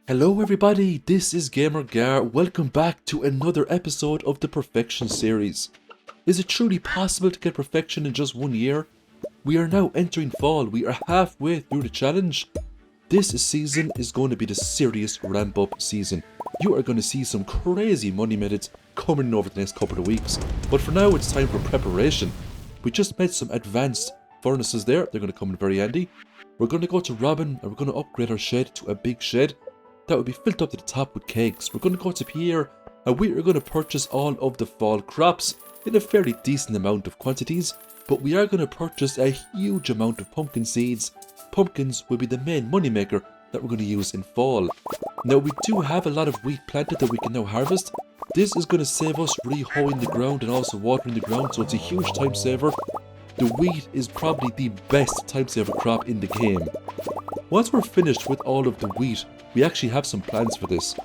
Hello everybody, this is Gamer Gar. Welcome back to another episode of the Perfection series. Is it truly possible to get perfection in just 1 year? We are now entering fall, we are halfway through the challenge. This season is going to be the serious ramp up season. You are going to see some crazy money methods coming in over the next couple of weeks. But for now it's time for preparation. We just made some advanced furnaces there, they're going to come in very handy. We're going to go to Robin and we're going to upgrade our shed to a big shed that will be filled up to the top with kegs. We're going to go to Pierre and we are going to purchase all of the fall crops in a fairly decent amount of quantities, but we are going to purchase a huge amount of pumpkin seeds. Pumpkins will be the main moneymaker that we're going to use in fall. Now we do have a lot of wheat planted that we can now harvest. This is going to save us re-hoeing the ground and also watering the ground, so it's a huge time saver. The wheat is probably the best time saver crop in the game. Once we're finished with all of the wheat, we actually have some plans for this.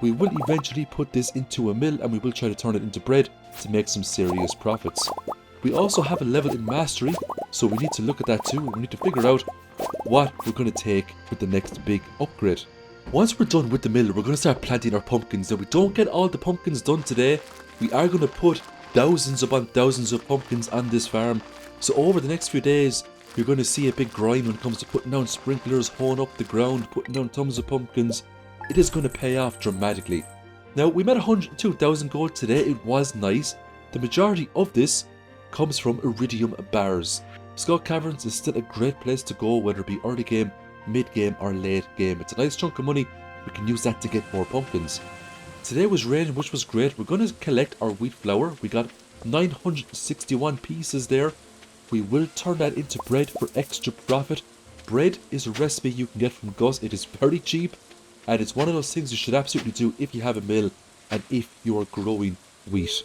We will eventually put this into a mill and we will try to turn it into bread to make some serious profits. We also have a level in mastery, so we need to look at that too. We need to figure out what we're going to take with the next big upgrade. Once we're done with the mill, we're going to start planting our pumpkins. Now we don't get all the pumpkins done today. We are going to put thousands upon thousands of pumpkins on this farm. So over the next few days, you're going to see a big grind when it comes to putting down sprinklers, hoeing up the ground, putting down tons of pumpkins. It is going to pay off dramatically. Now, we made 102,000 gold today. It was nice. The majority of this comes from iridium bars. Skull Caverns is still a great place to go, whether it be early game, mid game or late game. It's a nice chunk of money. We can use that to get more pumpkins. Today was raining, which was great. We're going to collect our wheat flour. We got 961 pieces there. We will turn that into bread for extra profit. Bread is a recipe you can get from Gus. It is very cheap and it's one of those things you should absolutely do if you have a mill and if you are growing wheat.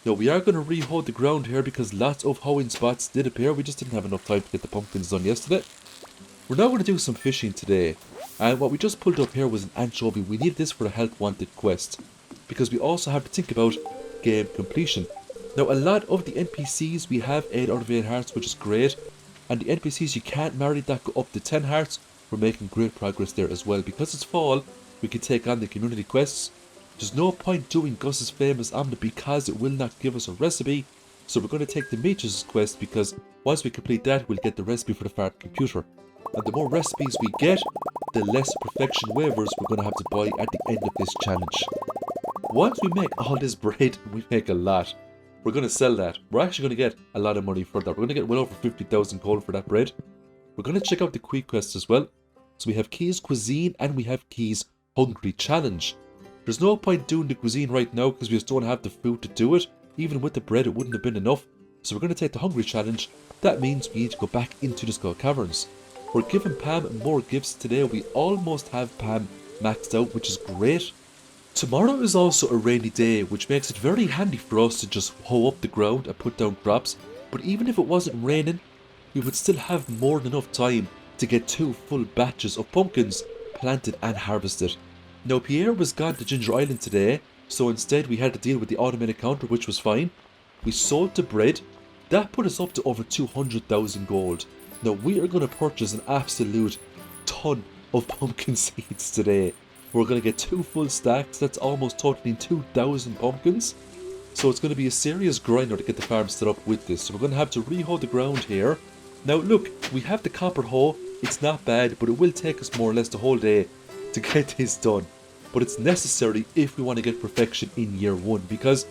Now we are going to re-hoe the ground here because lots of hoeing spots did appear. We just didn't have enough time to get the pumpkins done yesterday. We're now going to do some fishing today, and what we just pulled up here was an anchovy. We need this for the Health Wanted quest because we also have to think about game completion. Now a lot of the NPCs we have 8 out of 8 hearts, which is great, and the NPCs you can't marry that go up to 10 hearts, we're making great progress there as well. Because it's fall, we can take on the community quests. There's no point doing Gus's famous omelette because it will not give us a recipe, so we're going to take the Demetrius quest because once we complete that we'll get the recipe for the fart computer. And the more recipes we get, the less perfection waivers we're going to have to buy at the end of this challenge. Once we make all this bread, we make a lot. We're going to sell that. We're actually going to get a lot of money for that. We're going to get well over 50,000 gold for that bread. We're going to check out the Quick Quest as well. So we have Keys Cuisine and we have Keys Hungry Challenge. There's no point doing the cuisine right now because we just don't have the food to do it. Even with the bread it wouldn't have been enough. So we're going to take the Hungry Challenge. That means we need to go back into the Skull Caverns. We're giving Pam more gifts today. We almost have Pam maxed out, which is great. Tomorrow is also a rainy day, which makes it very handy for us to just hoe up the ground and put down crops. But even if it wasn't raining, we would still have more than enough time to get 2 full batches of pumpkins planted and harvested. Now Pierre was gone to Ginger Island today, so instead we had to deal with the automated counter, which was fine. We sold the bread. That put us up to over 200,000 gold. Now we are going to purchase an absolute ton of pumpkin seeds today. We're going to get 2 full stacks. That's almost totaling 2,000 pumpkins. So it's going to be a serious grinder to get the farm set up with this. So we're going to have to re-hoe the ground here. Now look, we have the copper hoe. It's not bad, but it will take us more or less the whole day to get this done. But it's necessary if we want to get perfection in year 1. Because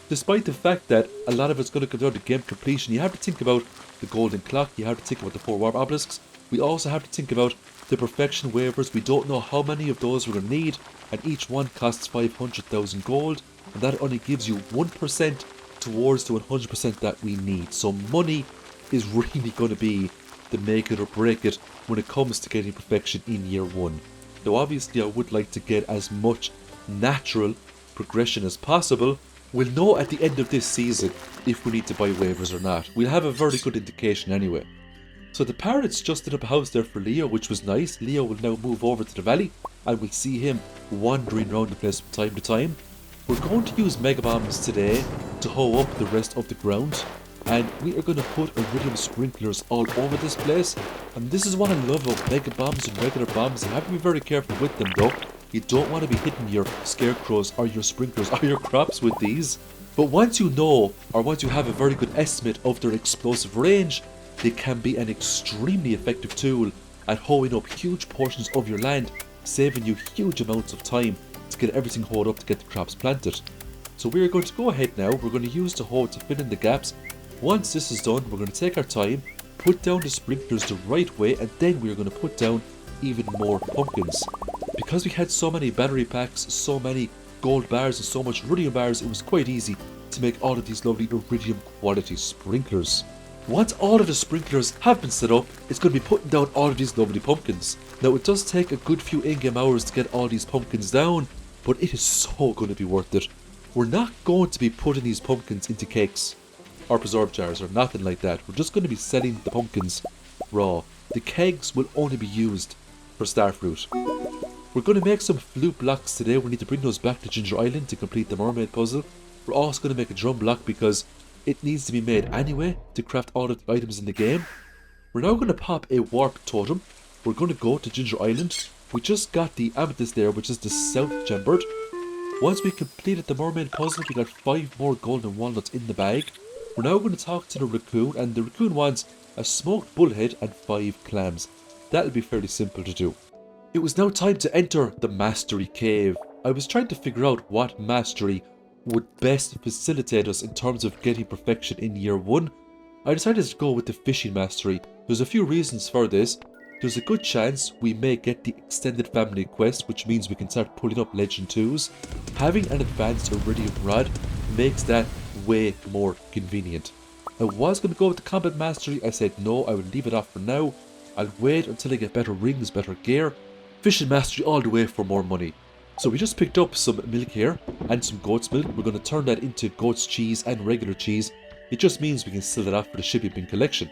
despite the fact that a lot of it's going to come down to game completion, you have to think about the golden clock. You have to think about the 4 warp obelisks. We also have to think about the perfection waivers. We don't know how many of those we're going to need, and each one costs 500,000 gold, and that only gives you 1% towards the 100% that we need. So money is really going to be the make it or break it when it comes to getting perfection in year 1. Now obviously I would like to get as much natural progression as possible. We'll know at the end of this season if we need to buy waivers or not. We'll have a very good indication anyway. So the parrots just did up a house there for Leo, which was nice. Leo will now move over to the valley and we'll see him wandering around the place from time to time. We're going to use mega bombs today to hoe up the rest of the ground. and we are going to put iridium sprinklers all over this place. And this is what I love about mega bombs and regular bombs. You have to be very careful with them though. You don't want to be hitting your scarecrows or your sprinklers or your crops with these. But once you know, or once you have a very good estimate of their explosive range, they can be an extremely effective tool at hoeing up huge portions of your land, saving you huge amounts of time to get everything hoed up to get the crops planted. So we are going to go ahead now, we're going to use the hoe to fill in the gaps. Once this is done, we're going to take our time, put down the sprinklers the right way, and then we are going to put down even more pumpkins. Because we had so many battery packs, so many gold bars and so much iridium bars, it was quite easy to make all of these lovely iridium quality sprinklers. Once all of the sprinklers have been set up, it's going to be putting down all of these lovely pumpkins. Now it does take a good few in-game hours to get all these pumpkins down, but it is so going to be worth it. We're not going to be putting these pumpkins into cakes or preserve jars or nothing like that. We're just going to be selling the pumpkins raw. The kegs will only be used for starfruit. We're going to make some flute blocks today. We need to bring those back to Ginger Island to complete the mermaid puzzle. We're also going to make a drum block because it needs to be made anyway to craft all of the items in the game. We're now going to pop a warp totem. We're going to go to Ginger Island. We just got the amethyst there, which is the south gem bird. Once we completed the mermaid puzzle, we got 5 more golden walnuts in the bag. We're now going to talk to the raccoon, and the raccoon wants a smoked bullhead and 5 clams. That'll be fairly simple to do. It was now time to enter the mastery cave. I was trying to figure out what mastery would best facilitate us in terms of getting perfection in year 1. I decided to go with the fishing mastery. There's a few reasons for this. There's a good chance we may get the extended family quest, which means we can start pulling up legend 2s. Having an advanced iridium rod makes that way more convenient. I was going to go with the combat mastery. I said no, I would leave it off for now. I'll wait until I get better rings, better gear. Fishing mastery all the way for more money. So we just picked up some milk here and some goat's milk. We're going to turn that into goat's cheese and regular cheese. It just means we can sell it off for the shipping bin collection.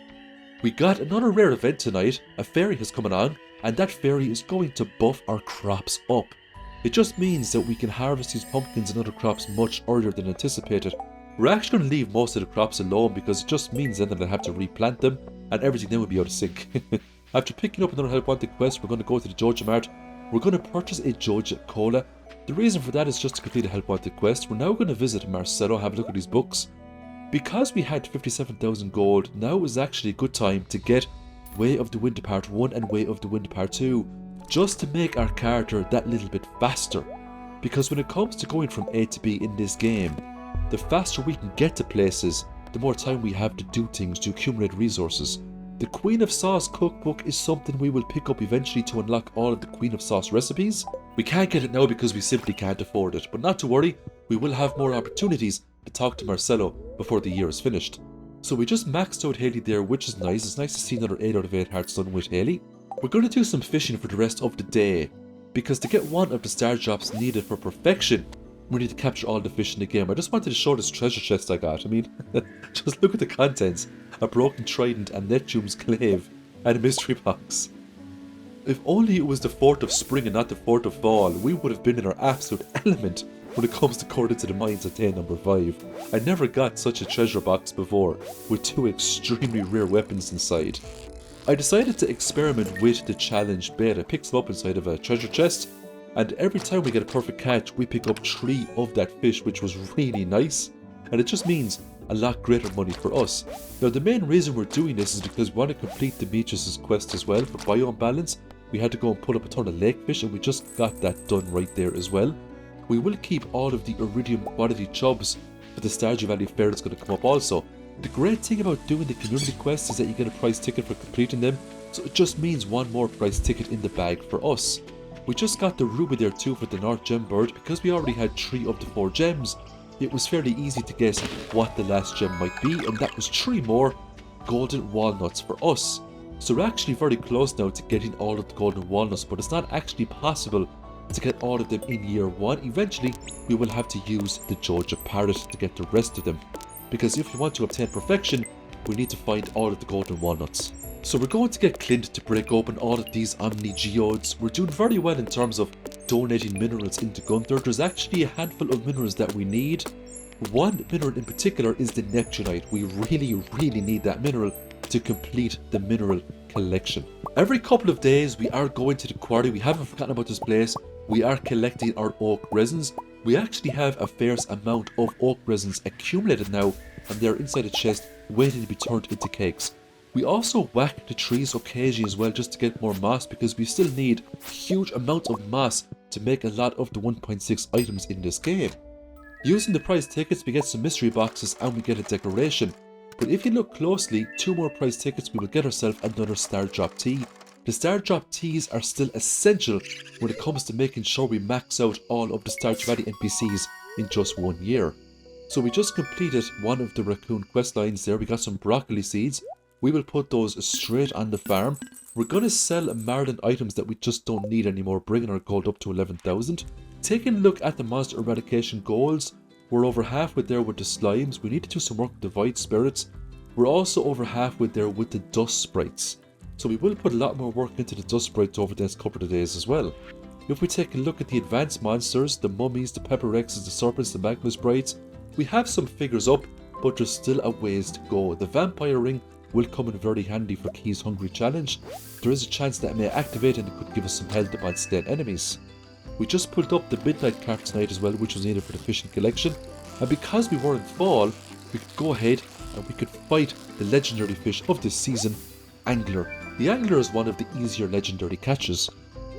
We got another rare event tonight. A fairy has come on, and that fairy is going to buff our crops up. It just means that we can harvest these pumpkins and other crops much earlier than anticipated. We're actually going to leave most of the crops alone because it just means then that I have to replant them and everything then will be out of sync. After picking up another help wanted quest, we're going to go to the Joja Mart. We're going to purchase a Joja Cola. The reason for that is just to complete a help wanted quest. We're now going to visit Marcelo, have a look at these books. Because we had 57,000 gold, now is actually a good time to get Way of the Wind Part 1 and Way of the Wind Part 2, just to make our character that little bit faster. Because when it comes to going from A to B in this game, the faster we can get to places, the more time we have to do things to accumulate resources. The Queen of Sauce cookbook is something we will pick up eventually to unlock all of the Queen of Sauce recipes. We can't get it now because we simply can't afford it, but not to worry, we will have more opportunities to talk to Marcelo before the year is finished. So we just maxed out Haley there, which is nice. It's nice to see another 8 out of 8 hearts done with Haley. We're going to do some fishing for the rest of the day, because to get one of the star drops needed for perfection, we need to capture all the fish in the game. I just wanted to show this treasure chest I got. I mean, just look at the contents. A broken trident and Neptune's glaive and a mystery box. If only it was the 4th of spring and not the 4th of fall, we would have been in our absolute element when it comes to Court into the Mines at day number 5. I never got such a treasure box before, with 2 extremely rare weapons inside. I decided to experiment with the challenge bait. I picked them up inside of a treasure chest, and every time we get a perfect catch, we pick up 3 of that fish, which was really nice, and it just means a lot greater money for us. Now the main reason we're doing this is because we want to complete Demetrius' quest as well for biome balance. We had to go and pull up a ton of lake fish, and we just got that done right there as well. We will keep all of the iridium quality chubs for the Stardew Valley Fair that's going to come up also. The great thing about doing the community quests is that you get a prize ticket for completing them, so it just means one more prize ticket in the bag for us. We just got the ruby there too for the North Gem bird. Because we already had 3 of the 4 gems, it was fairly easy to guess what the last gem might be, and that was 3 more golden walnuts for us. So we're actually very close now to getting all of the golden walnuts, but it's not actually possible to get all of them in year 1. Eventually we will have to use the Joja Parrot to get the rest of them, because if we want to obtain perfection, we need to find all of the golden walnuts. So we're going to get Clint to break open all of these Omni Geodes. We're doing very well in terms of donating minerals into Gunther. There's actually a handful of minerals that we need. One mineral in particular is the Neptunite. We really need that mineral to complete the mineral collection. Every couple of days we are going to the quarry. We haven't forgotten about this place. We are collecting our oak resins. We actually have a fair amount of oak resins accumulated now, and they're inside a chest waiting to be turned into cakes. We also whack the trees occasionally as well just to get more moss, because we still need huge amounts of moss to make a lot of the 1.6 items in this game. Using the prize tickets we get some mystery boxes and we get a decoration. But if you look closely, 2 more prize tickets we will get ourselves another star drop tea. The star drop teas are still essential when it comes to making sure we max out all of the Stardew Valley NPCs in just 1 year. So we just completed one of the raccoon quest lines there. We got some broccoli seeds. We will put those straight on the farm. We're going to sell Marlin items that we just don't need anymore, bringing our gold up to 11,000. Taking a look at the monster eradication goals, we're over halfway there with the slimes. We need to do some work with the void spirits. We're also over halfway there with the dust sprites. So we will put a lot more work into the dust sprites over the next couple of days as well. If we take a look at the advanced monsters, the mummies, the pepper rexes, the serpents, the magma sprites, we have some figures up, but there's still a ways to go. The vampire ring will come in very handy for Key's Hungry Challenge. There is a chance that it may activate and it could give us some health upon slain enemies. We just pulled up the midnight cart tonight as well, which was needed for the fishing collection, and because we were in fall, we could go ahead and we could fight the legendary fish of this season, Angler. The Angler is one of the easier legendary catches.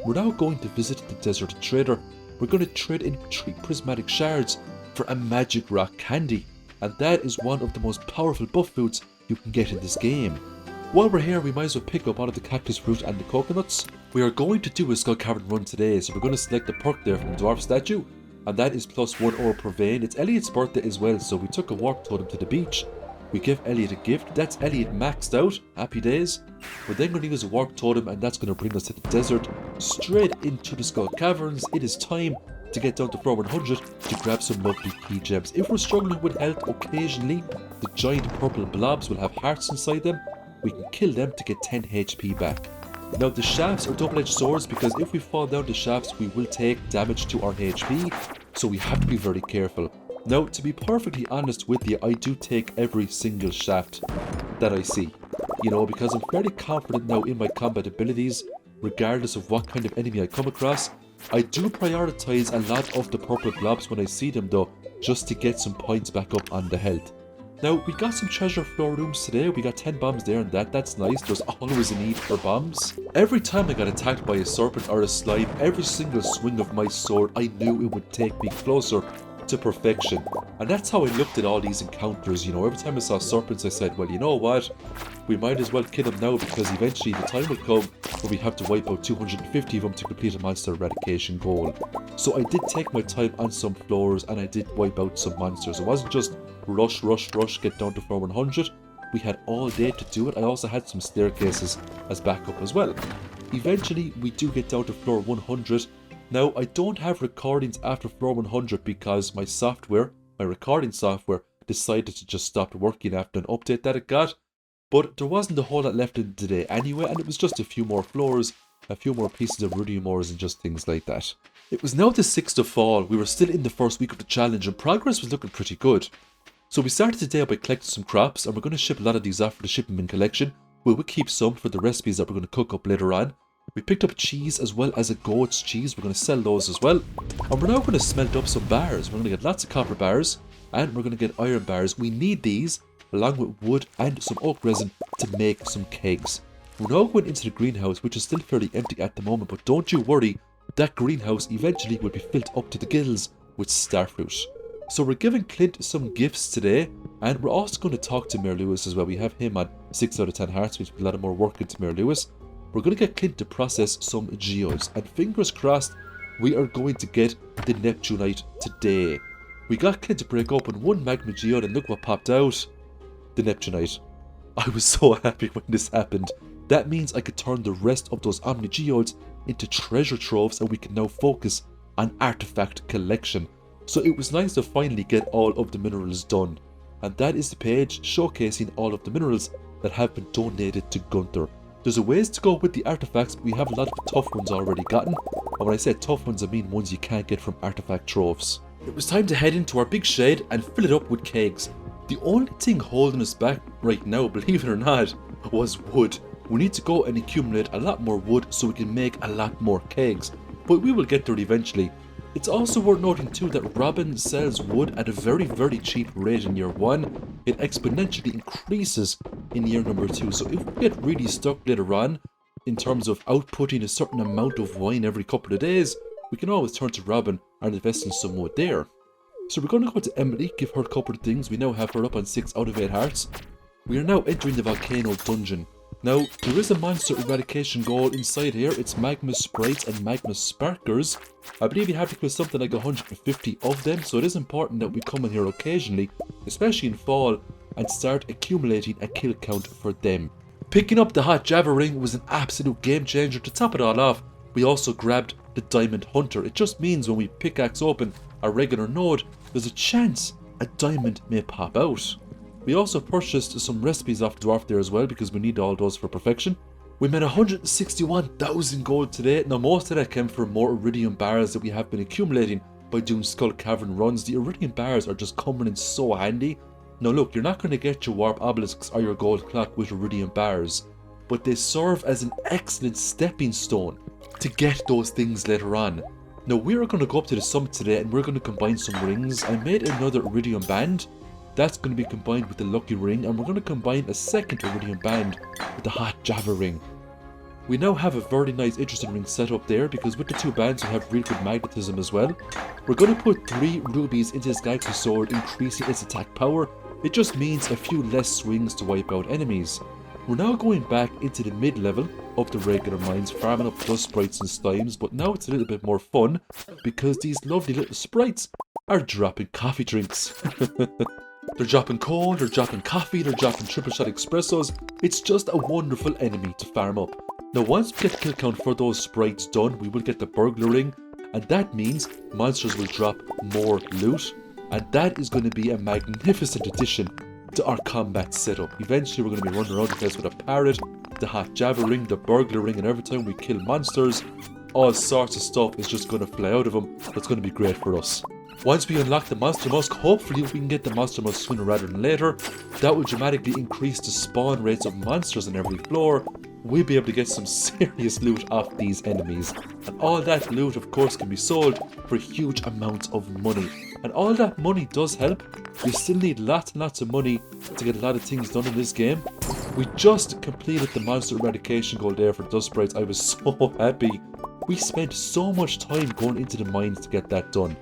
We're now going to visit the desert trader. We're going to trade in 3 prismatic shards for a magic rock candy, and that is one of the most powerful buff foods you can get in this game. While we're here, we might as well pick up all of the cactus fruit and the coconuts. We are going to do a skull cavern run today, so we're going to select the perk there from the dwarf statue, and that is plus 1 ore per vein. It's Elliot's birthday as well, so we took a warp totem to the beach. We give Elliot a gift. That's Elliot maxed out. Happy days. We're then going to use a warp totem, and that's going to bring us to the desert, straight into the skull caverns. It is time to get down to floor 100 to grab some lovely key gems. If we're struggling with health occasionally, the giant purple blobs will have hearts inside them. We can kill them to get 10 HP back. Now the shafts are double-edged swords, because if we fall down the shafts we will take damage to our HP, so we have to be very careful. Now, to be perfectly honest with you, I do take every single shaft that I see, because I'm fairly confident now in my combat abilities, regardless of what kind of enemy I come across. I do prioritize a lot of the purple blobs when I see them though, just to get some points back up on the health. Now, we got some treasure floor rooms today. We got 10 bombs there and that's nice. There's always a need for bombs. Every time I got attacked by a serpent or a slime, every single swing of my sword, I knew it would take me closer to perfection. And that's how I looked at all these encounters. Every time I saw serpents I said, well, you know what, we might as well kill them now, because eventually the time will come where we have to wipe out 250 of them to complete a monster eradication goal. So I did take my time on some floors and I did wipe out some monsters. It wasn't just rush, get down to floor 100. We had all day to do it. I also had some staircases as backup as well. Eventually we do get down to floor 100. Now, I don't have recordings after floor 100 because my recording software, decided to just stop working after an update that it got. But there wasn't a whole lot left in today anyway, and it was just a few more floors, a few more pieces of rudium ores and just things like that. It was now the 6th of fall. We were still in the first week of the challenge and progress was looking pretty good. So we started today by collecting some crops, and we're going to ship a lot of these off for the shipping bin collection. We will keep some for the recipes that we're going to cook up later on. We picked up cheese as well as a goat's cheese. We're going to sell those as well. And we're now going to smelt up some bars. We're going to get lots of copper bars and we're going to get iron bars. We need these along with wood and some oak resin to make some kegs. We're now going into the greenhouse, which is still fairly empty at the moment, but don't you worry, that greenhouse eventually will be filled up to the gills with starfruit. So we're giving Clint some gifts today, and we're also going to talk to Mayor Lewis as well. We have him on 6 out of 10 hearts, which will put a lot more work into Mayor Lewis. We're going to get Clint to process some geodes, and fingers crossed we are going to get the Neptunite today. We got Clint to break open one magma geode, and look what popped out. The Neptunite. I was so happy when this happened. That means I could turn the rest of those Omni geodes into treasure troves, and we can now focus on artifact collection. So it was nice to finally get all of the minerals done. And that is the page showcasing all of the minerals that have been donated to Gunther. There's a ways to go with the artifacts, but we have a lot of tough ones already gotten. And when I say tough ones, I mean ones you can't get from artifact troves. It was time to head into our big shed and fill it up with kegs. The only thing holding us back right now, believe it or not, was wood. We need to go and accumulate a lot more wood so we can make a lot more kegs, but we will get there eventually. It's also worth noting too that Robin sells wood at a very cheap rate in year 1. It exponentially increases in year number 2, so if we get really stuck later on in terms of outputting a certain amount of wine every couple of days, we can always turn to Robin and invest in some wood there. So we're going to go to Emily, give her a couple of things. We now have her up on 6 out of 8 hearts. We are now entering the volcano dungeon. Now, there is a monster eradication goal inside here. It's magma sprites and magma sparkers. I believe you have to kill something like 150 of them, so it is important that we come in here occasionally, especially in fall, and start accumulating a kill count for them. Picking up the hot Java ring was an absolute game changer. To top it all off, we also grabbed the diamond hunter. It just means when we pickaxe open a regular node, there's a chance a diamond may pop out. We also purchased some recipes off Dwarf there as well because we need all those for perfection. We made 161,000 gold today. Now most of that came from more iridium bars that we have been accumulating by doing skull cavern runs. The iridium bars are just coming in so handy. Now look, you're not going to get your warp obelisks or your gold clock with iridium bars, but they serve as an excellent stepping stone to get those things later on. Now we're going to go up to the summit today and we're going to combine some rings. I made another iridium band. That's going to be combined with the lucky ring, and we're going to combine a second iridium band with the hot Java ring. We now have a very nice interesting ring set up there because with the 2 bands we have real good magnetism as well. We're going to put 3 rubies into this galaxy sword, increasing its attack power. It just means a few less swings to wipe out enemies. We're now going back into the mid-level of the regular mines, farming up dust sprites and slimes, but now it's a little bit more fun because these lovely little sprites are dropping coffee drinks. They're dropping coal, they're dropping coffee, they're dropping triple shot espressos. It's just a wonderful enemy to farm up. Now once we get the kill count for those sprites done, we will get the burglar ring, and that means monsters will drop more loot, and that is going to be a magnificent addition to our combat setup. Eventually we're going to be running around the place with a parrot, the hot Java ring, the burglar ring, and every time we kill monsters, all sorts of stuff is just going to fly out of them. That's going to be great for us. Once we unlock the Monster Musk, hopefully we can get the Monster Musk sooner rather than later. That will dramatically increase the spawn rates of monsters on every floor. We'll be able to get some serious loot off these enemies. And all that loot of course can be sold for huge amounts of money. And all that money does help. We still need lots and lots of money to get a lot of things done in this game. We just completed the Monster Eradication goal there for Dust Sprites. I was so happy. We spent so much time going into the mines to get that done.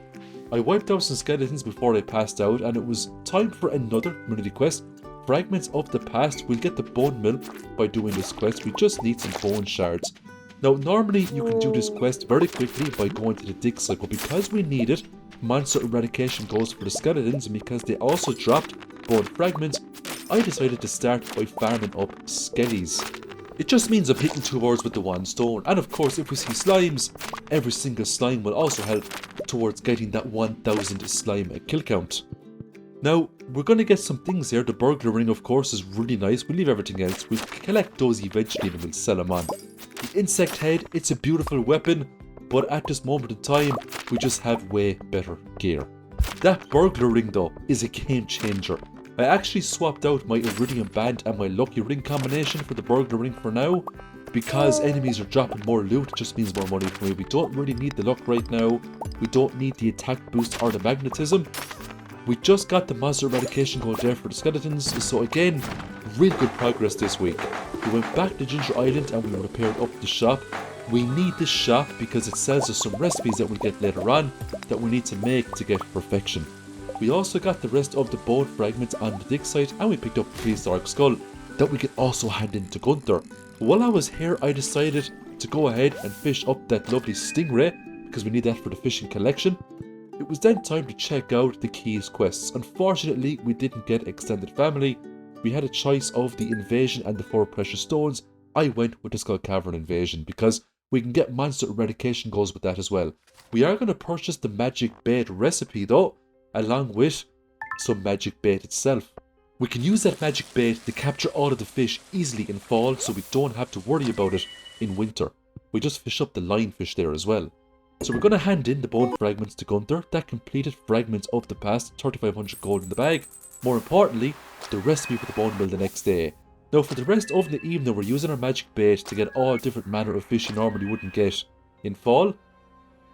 I wiped out some skeletons before I passed out, and it was time for another community quest. Fragments of the past. We'll get the bone mill by doing this quest. We just need some bone shards. Now normally you can do this quest very quickly by going to the dig site, but because we needed monster eradication goals for the skeletons and because they also dropped bone fragments, I decided to start by farming up skellies. It just means I'm hitting 2 birds with the 1 stone, and of course if we see slimes, every single slime will also help towards getting that 1000 slime kill count. Now, we're going to get some things here. The burglar ring of course is really nice. We'll leave everything else. We'll collect those eventually and we'll sell them on. The insect head, it's a beautiful weapon, but at this moment in time, we just have way better gear. That burglar ring though is a game changer. I actually swapped out my iridium band and my lucky ring combination for the burglar ring for now. Because enemies are dropping more loot, it just means more money for me. We don't really need the luck right now. We don't need the attack boost or the magnetism. We just got the monster eradication goal there for the skeletons. So again, real good progress this week. We went back to Ginger Island and we repaired up the shop. We need this shop because it sells us some recipes that we'll get later on that we need to make to get perfection. We also got the rest of the bone fragments on the dig site, and we picked up the prehistoric skull that we can also hand in to Gunther. While I was here, I decided to go ahead and fish up that lovely stingray because we need that for the fishing collection. It was then time to check out the Keys quests. Unfortunately, we didn't get extended family. We had a choice of the invasion and the 4 precious stones. I went with the Skull Cavern invasion because we can get monster eradication goals with that as well. We are going to purchase the magic bait recipe though, along with some magic bait itself. We can use that magic bait to capture all of the fish easily in fall so we don't have to worry about it in winter. We just fish up the lionfish there as well. So we're going to hand in the bone fragments to Gunther. That completed fragments of the past, 3500 gold in the bag. More importantly, the recipe for the bone meal the next day. Now for the rest of the evening, we're using our magic bait to get all different manner of fish you normally wouldn't get in fall.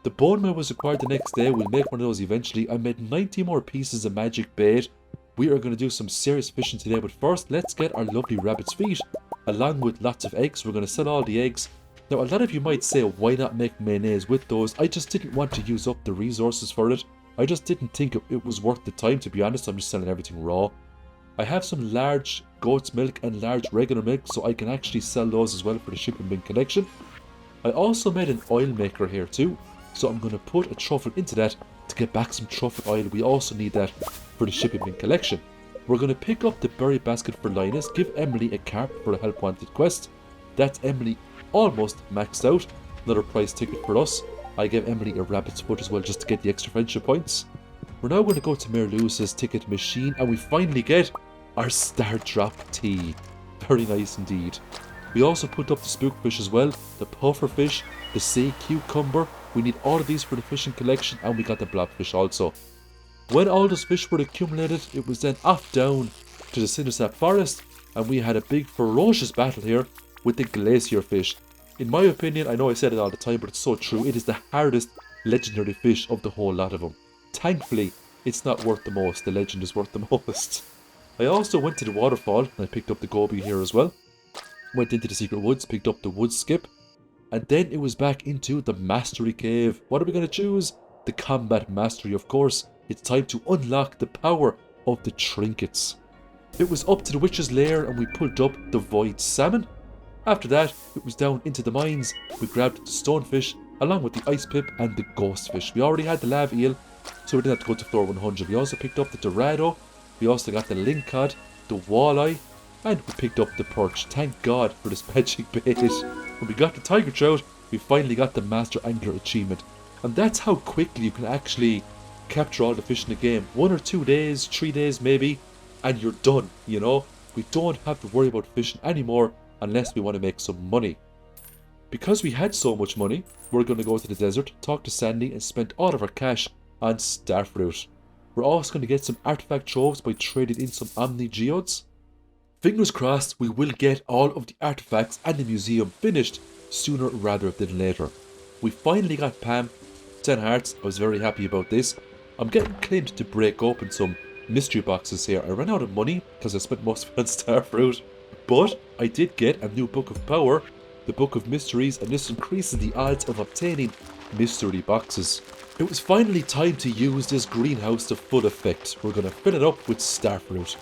The bone meal was required the next day. We'll make one of those eventually. I made 90 more pieces of magic bait. We are going to do some serious fishing today, but first let's get our lovely rabbit's feet along with lots of eggs. We're going to sell all the eggs. Now a lot of you might say, why not make mayonnaise with those? I just didn't want to use up the resources for it. I just didn't think it was worth the time, to be honest. I'm just selling everything raw. I have some large goat's milk and large regular milk, so I can actually sell those as well for the shipping bin collection. I also made an oil maker here too, so I'm going to put a truffle into that to get back some truffle oil. We also need that for the shipping bin collection. We're going to pick up the berry basket for Linus, give Emily a carp for a help wanted quest. That's Emily almost maxed out. Another prize ticket for us. I gave Emily a rabbit's foot as well just to get the extra friendship points. We're now going to go to Mayor Lewis's ticket machine and we finally get our star drop tea. Very nice indeed. We also put up the spookfish as well, the pufferfish, the sea cucumber. We need all of these for the fishing collection, and we got the blobfish also. When all those fish were accumulated, it was then off down to the Cindersap forest, and we had a big ferocious battle here with the glacier fish. In my opinion, I know I said it all the time, but it's so true, it is the hardest legendary fish of the whole lot of them. Thankfully, it's not worth the most, the legend is worth the most. I also went to the waterfall, and I picked up the goby here as well. Went into the secret woods, picked up the wood skip, and then it was back into the mastery cave. What are we going to choose? The combat mastery, of course. It's time to unlock the power of the trinkets. It was up to the witch's lair and we pulled up the void salmon. After that, it was down into the mines. We grabbed the stonefish along with the ice pip and the ghost fish. We already had the lav eel, so we didn't have to go to floor 100. We also picked up the dorado. We also got the lingcod, the walleye, and we picked up the perch. Thank God for this magic bait. When we got the tiger trout, we finally got the master angler achievement. And that's how quickly you can actually capture all the fish in the game. 1 or 2 days, 3 days maybe, and you're done, you know. We don't have to worry about fishing anymore unless we want to make some money. Because we had so much money, we're going to go to the desert, talk to Sandy, and spend all of our cash on starfruit. We're also going to get some artifact troves by trading in some omni geodes. Fingers crossed we will get all of the artifacts and the museum finished sooner rather than later. We finally got Pam, 10 hearts. I was very happy about this. I'm getting Clint to break open some mystery boxes here. I ran out of money because I spent most of it on starfruit, but I did get a new book of power, the book of mysteries, and this increases the odds of obtaining mystery boxes. It was finally time to use this greenhouse to full effect. We're going to fill it up with starfruit.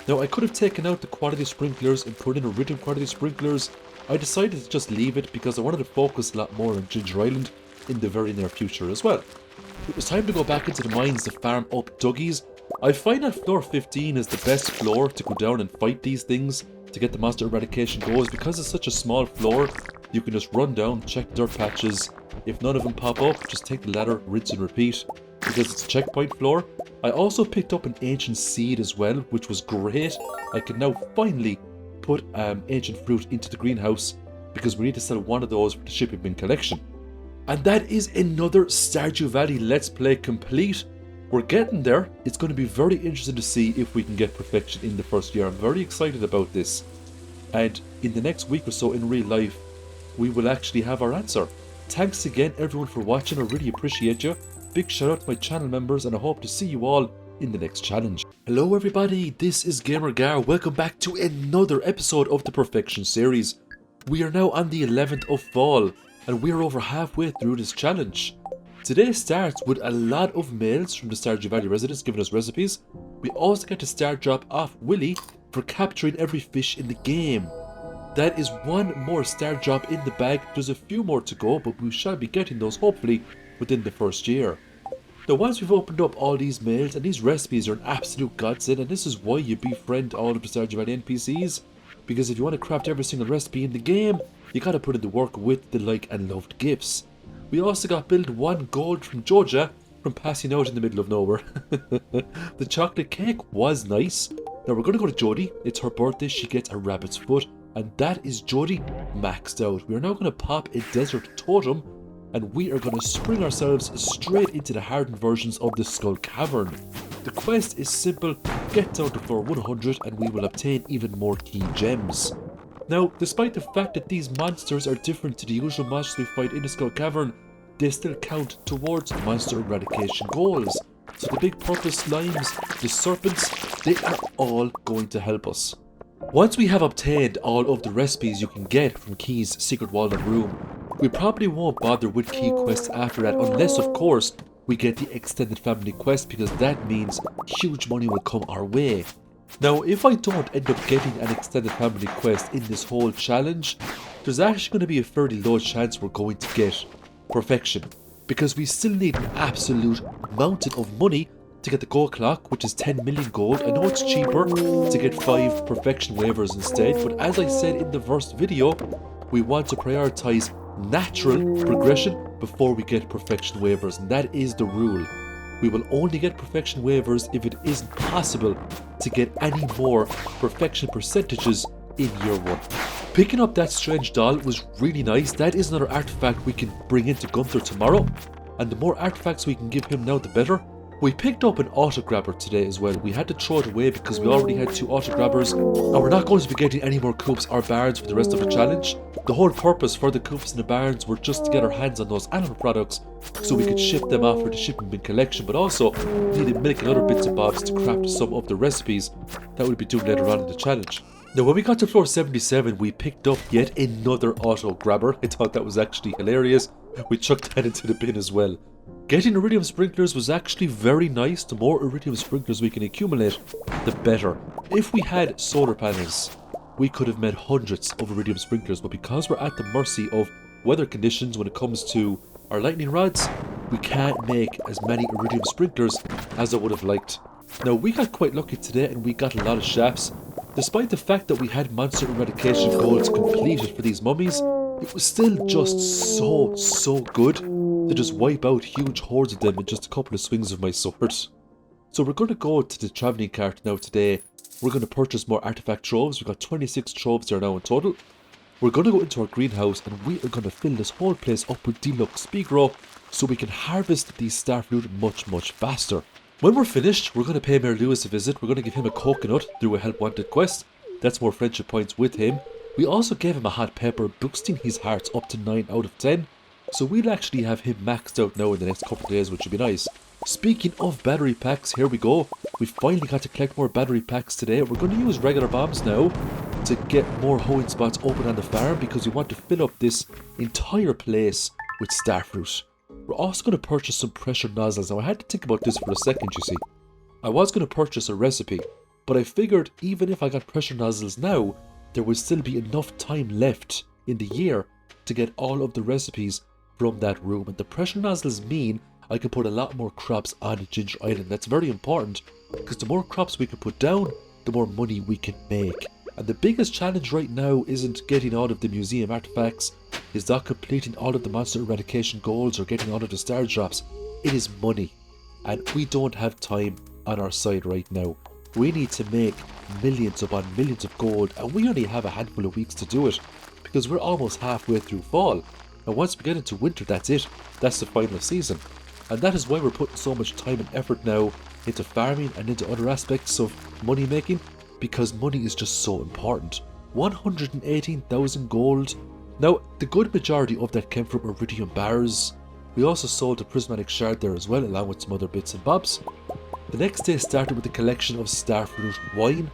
Now I could have taken out the quality sprinklers and put in original quality sprinklers. I decided to just leave it because I wanted to focus a lot more on Ginger Island in the very near future as well. It was time to go back into the mines to farm up duggies. I find that floor 15 is the best floor to go down and fight these things to get the monster eradication goals. Because it's such a small floor, you can just run down, check dirt patches. If none of them pop up, just take the ladder, rinse and repeat, because it's a checkpoint floor. I also picked up an ancient seed as well, which was great. I can now finally put ancient fruit into the greenhouse because we need to sell one of those for the shipping bin collection. And that is another Stardew Valley Let's Play complete. We're getting there. It's going to be very interesting to see if we can get perfection in the first year. I'm very excited about this. And in the next week or so in real life, we will actually have our answer. Thanks again everyone for watching. I really appreciate you. Big shout out to my channel members and I hope to see you all in the next challenge. Hello everybody, this is GamerGar. Welcome back to another episode of the Perfection series. We are now on the 11th of fall and we're over halfway through this challenge. Today starts with a lot of mails from the Stardew Valley residents giving us recipes. We also get to start drop off Willy for capturing every fish in the game. That is one more star drop in the bag. There's a few more to go, but we shall be getting those hopefully within the first year. Now once we've opened up all these mails, and these recipes are an absolute godsend, and this is why you befriend all of the Stardew Valley NPCs, because if you want to craft every single recipe in the game, you gotta put in the work with the like and loved gifts. We also got billed 1 gold from Georgia from passing out in the middle of nowhere. The chocolate cake was nice. Now we're gonna go to Jodie. It's her birthday, she gets a rabbit's foot, and that is Jodie maxed out. We are now gonna pop a desert totem, and we are going to spring ourselves straight into the hardened versions of the Skull Cavern. The quest is simple: get down to floor 100 and we will obtain even more key gems. Now, despite the fact that these monsters are different to the usual monsters we fight in the Skull Cavern, they still count towards monster eradication goals. So the big purple slimes, the serpents, they are all going to help us. Once we have obtained all of the recipes you can get from Key's secret walnut room, we probably won't bother with key quests after that, unless of course we get the extended family quest, because that means huge money will come our way. Now, if I don't end up getting an extended family quest in this whole challenge, there's actually going to be a fairly low chance we're going to get perfection, because we still need an absolute mountain of money to get the gold clock, which is 10 million gold. I know it's cheaper to get 5 perfection waivers instead, but as I said in the first video, we want to prioritize natural progression before we get perfection waivers, and that is the rule. We will only get perfection waivers if it isn't possible to get any more perfection percentages in year 1. Picking up that strange doll was really nice. That is another artifact we can bring into Gunther tomorrow, and the more artifacts we can give him now the better. We picked up an auto grabber today as well. We had to throw it away because we already had 2 auto grabbers, and we're not going to be getting any more coops or barns for the rest of the challenge. The whole purpose for the coops and the barns were just to get our hands on those animal products so we could ship them off for the shipping bin collection, but also needed milk and other bits and bobs to craft some of the recipes that we'll be doing later on in the challenge. Now, when we got to floor 77, we picked up yet another auto grabber. I thought that was actually hilarious. We chucked that into the bin as well. Getting iridium sprinklers was actually very nice. The more iridium sprinklers we can accumulate, the better. If we had solar panels, we could have made hundreds of iridium sprinklers, but because we're at the mercy of weather conditions when it comes to our lightning rods, we can't make as many iridium sprinklers as I would have liked. Now, we got quite lucky today and we got a lot of shafts. Despite the fact that we had monster eradication goals completed for these mummies, it was still just so good to just wipe out huge hordes of them in just a couple of swings of my sword. So we're going to go to the travelling cart now today. We're going to purchase more artifact troves. We've got 26 troves there now in total. We're going to go into our greenhouse and we are going to fill this whole place up with deluxe speed grow so we can harvest these starfruit much faster. When we're finished, we're going to pay Mayor Lewis a visit. We're going to give him a coconut through a help wanted quest. That's more friendship points with him. We also gave him a hot pepper, boosting his hearts up to 9 out of 10. So we'll actually have him maxed out now in the next couple of days, which would be nice. Speaking of battery packs, here we go. We finally got to collect more battery packs today. We're going to use regular bombs now to get more hoeing spots open on the farm, because we want to fill up this entire place with starfruit. We're also going to purchase some pressure nozzles. Now, I had to think about this for a second, you see. I was going to purchase a recipe, but I figured even if I got pressure nozzles now, there would still be enough time left in the year to get all of the recipes from that room. And the pressure nozzles mean I can put a lot more crops on Ginger Island. That's very important, because the more crops we can put down, the more money we can make. And the biggest challenge right now isn't getting all of the museum artifacts, is not completing all of the monster eradication goals or getting all of the star drops. It is money, and we don't have time on our side right now. We need to make millions upon millions of gold, and we only have a handful of weeks to do it, because we're almost halfway through fall. And once we get into winter, that's it. That's the final season. And that is why we're putting so much time and effort now into farming and into other aspects of money making, because money is just so important. 118,000 gold. Now, the good majority of that came from iridium bars. We also sold a prismatic shard there as well, along with some other bits and bobs. The next day started with the collection of starfruit wine.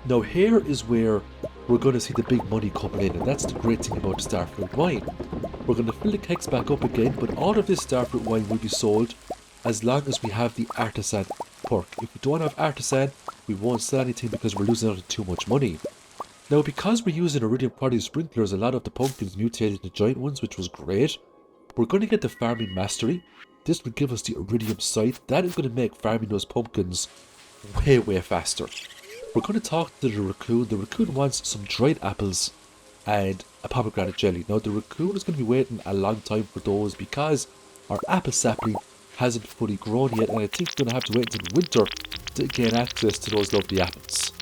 Now, here is where we're going to see the big money coming in, and that's the great thing about starfruit wine. We're going to fill the kegs back up again, but all of this starfruit wine will be sold as long as we have the artisan perk. If we don't have artisan, we won't sell anything because we're losing out on too much money. Now, because we're using iridium quality sprinklers, a lot of the pumpkins mutated into giant ones, which was great. We're going to get the farming mastery. This will give us the iridium scythe. That is going to make farming those pumpkins way faster. We're going to talk to the raccoon. The raccoon wants some dried apples and a pomegranate jelly. Now, the raccoon is going to be waiting a long time for those because our apple sapling hasn't fully grown yet, and I think we're going to have to wait until winter to gain access to those lovely apples.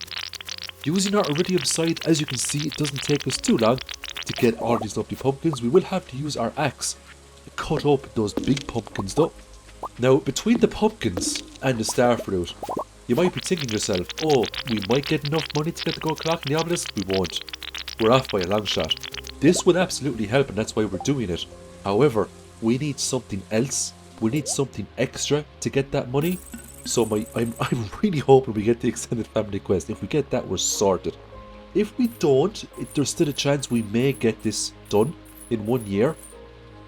Using our iridium scythe, as you can see, it doesn't take us too long to get all these lovely pumpkins. We will have to use our axe cut up those big pumpkins though. Now, between the pumpkins and the starfruit, you might be thinking to yourself, oh, we might get enough money to get the gold clock in the obelisk. We won't. We're off by a long shot. This will absolutely help, and that's why we're doing it. However, we need something else. We need something extra to get that money. So I'm really hoping we get the extended family quest. If we get that, we're sorted. If we don't, there's still a chance we may get this done in 1 year.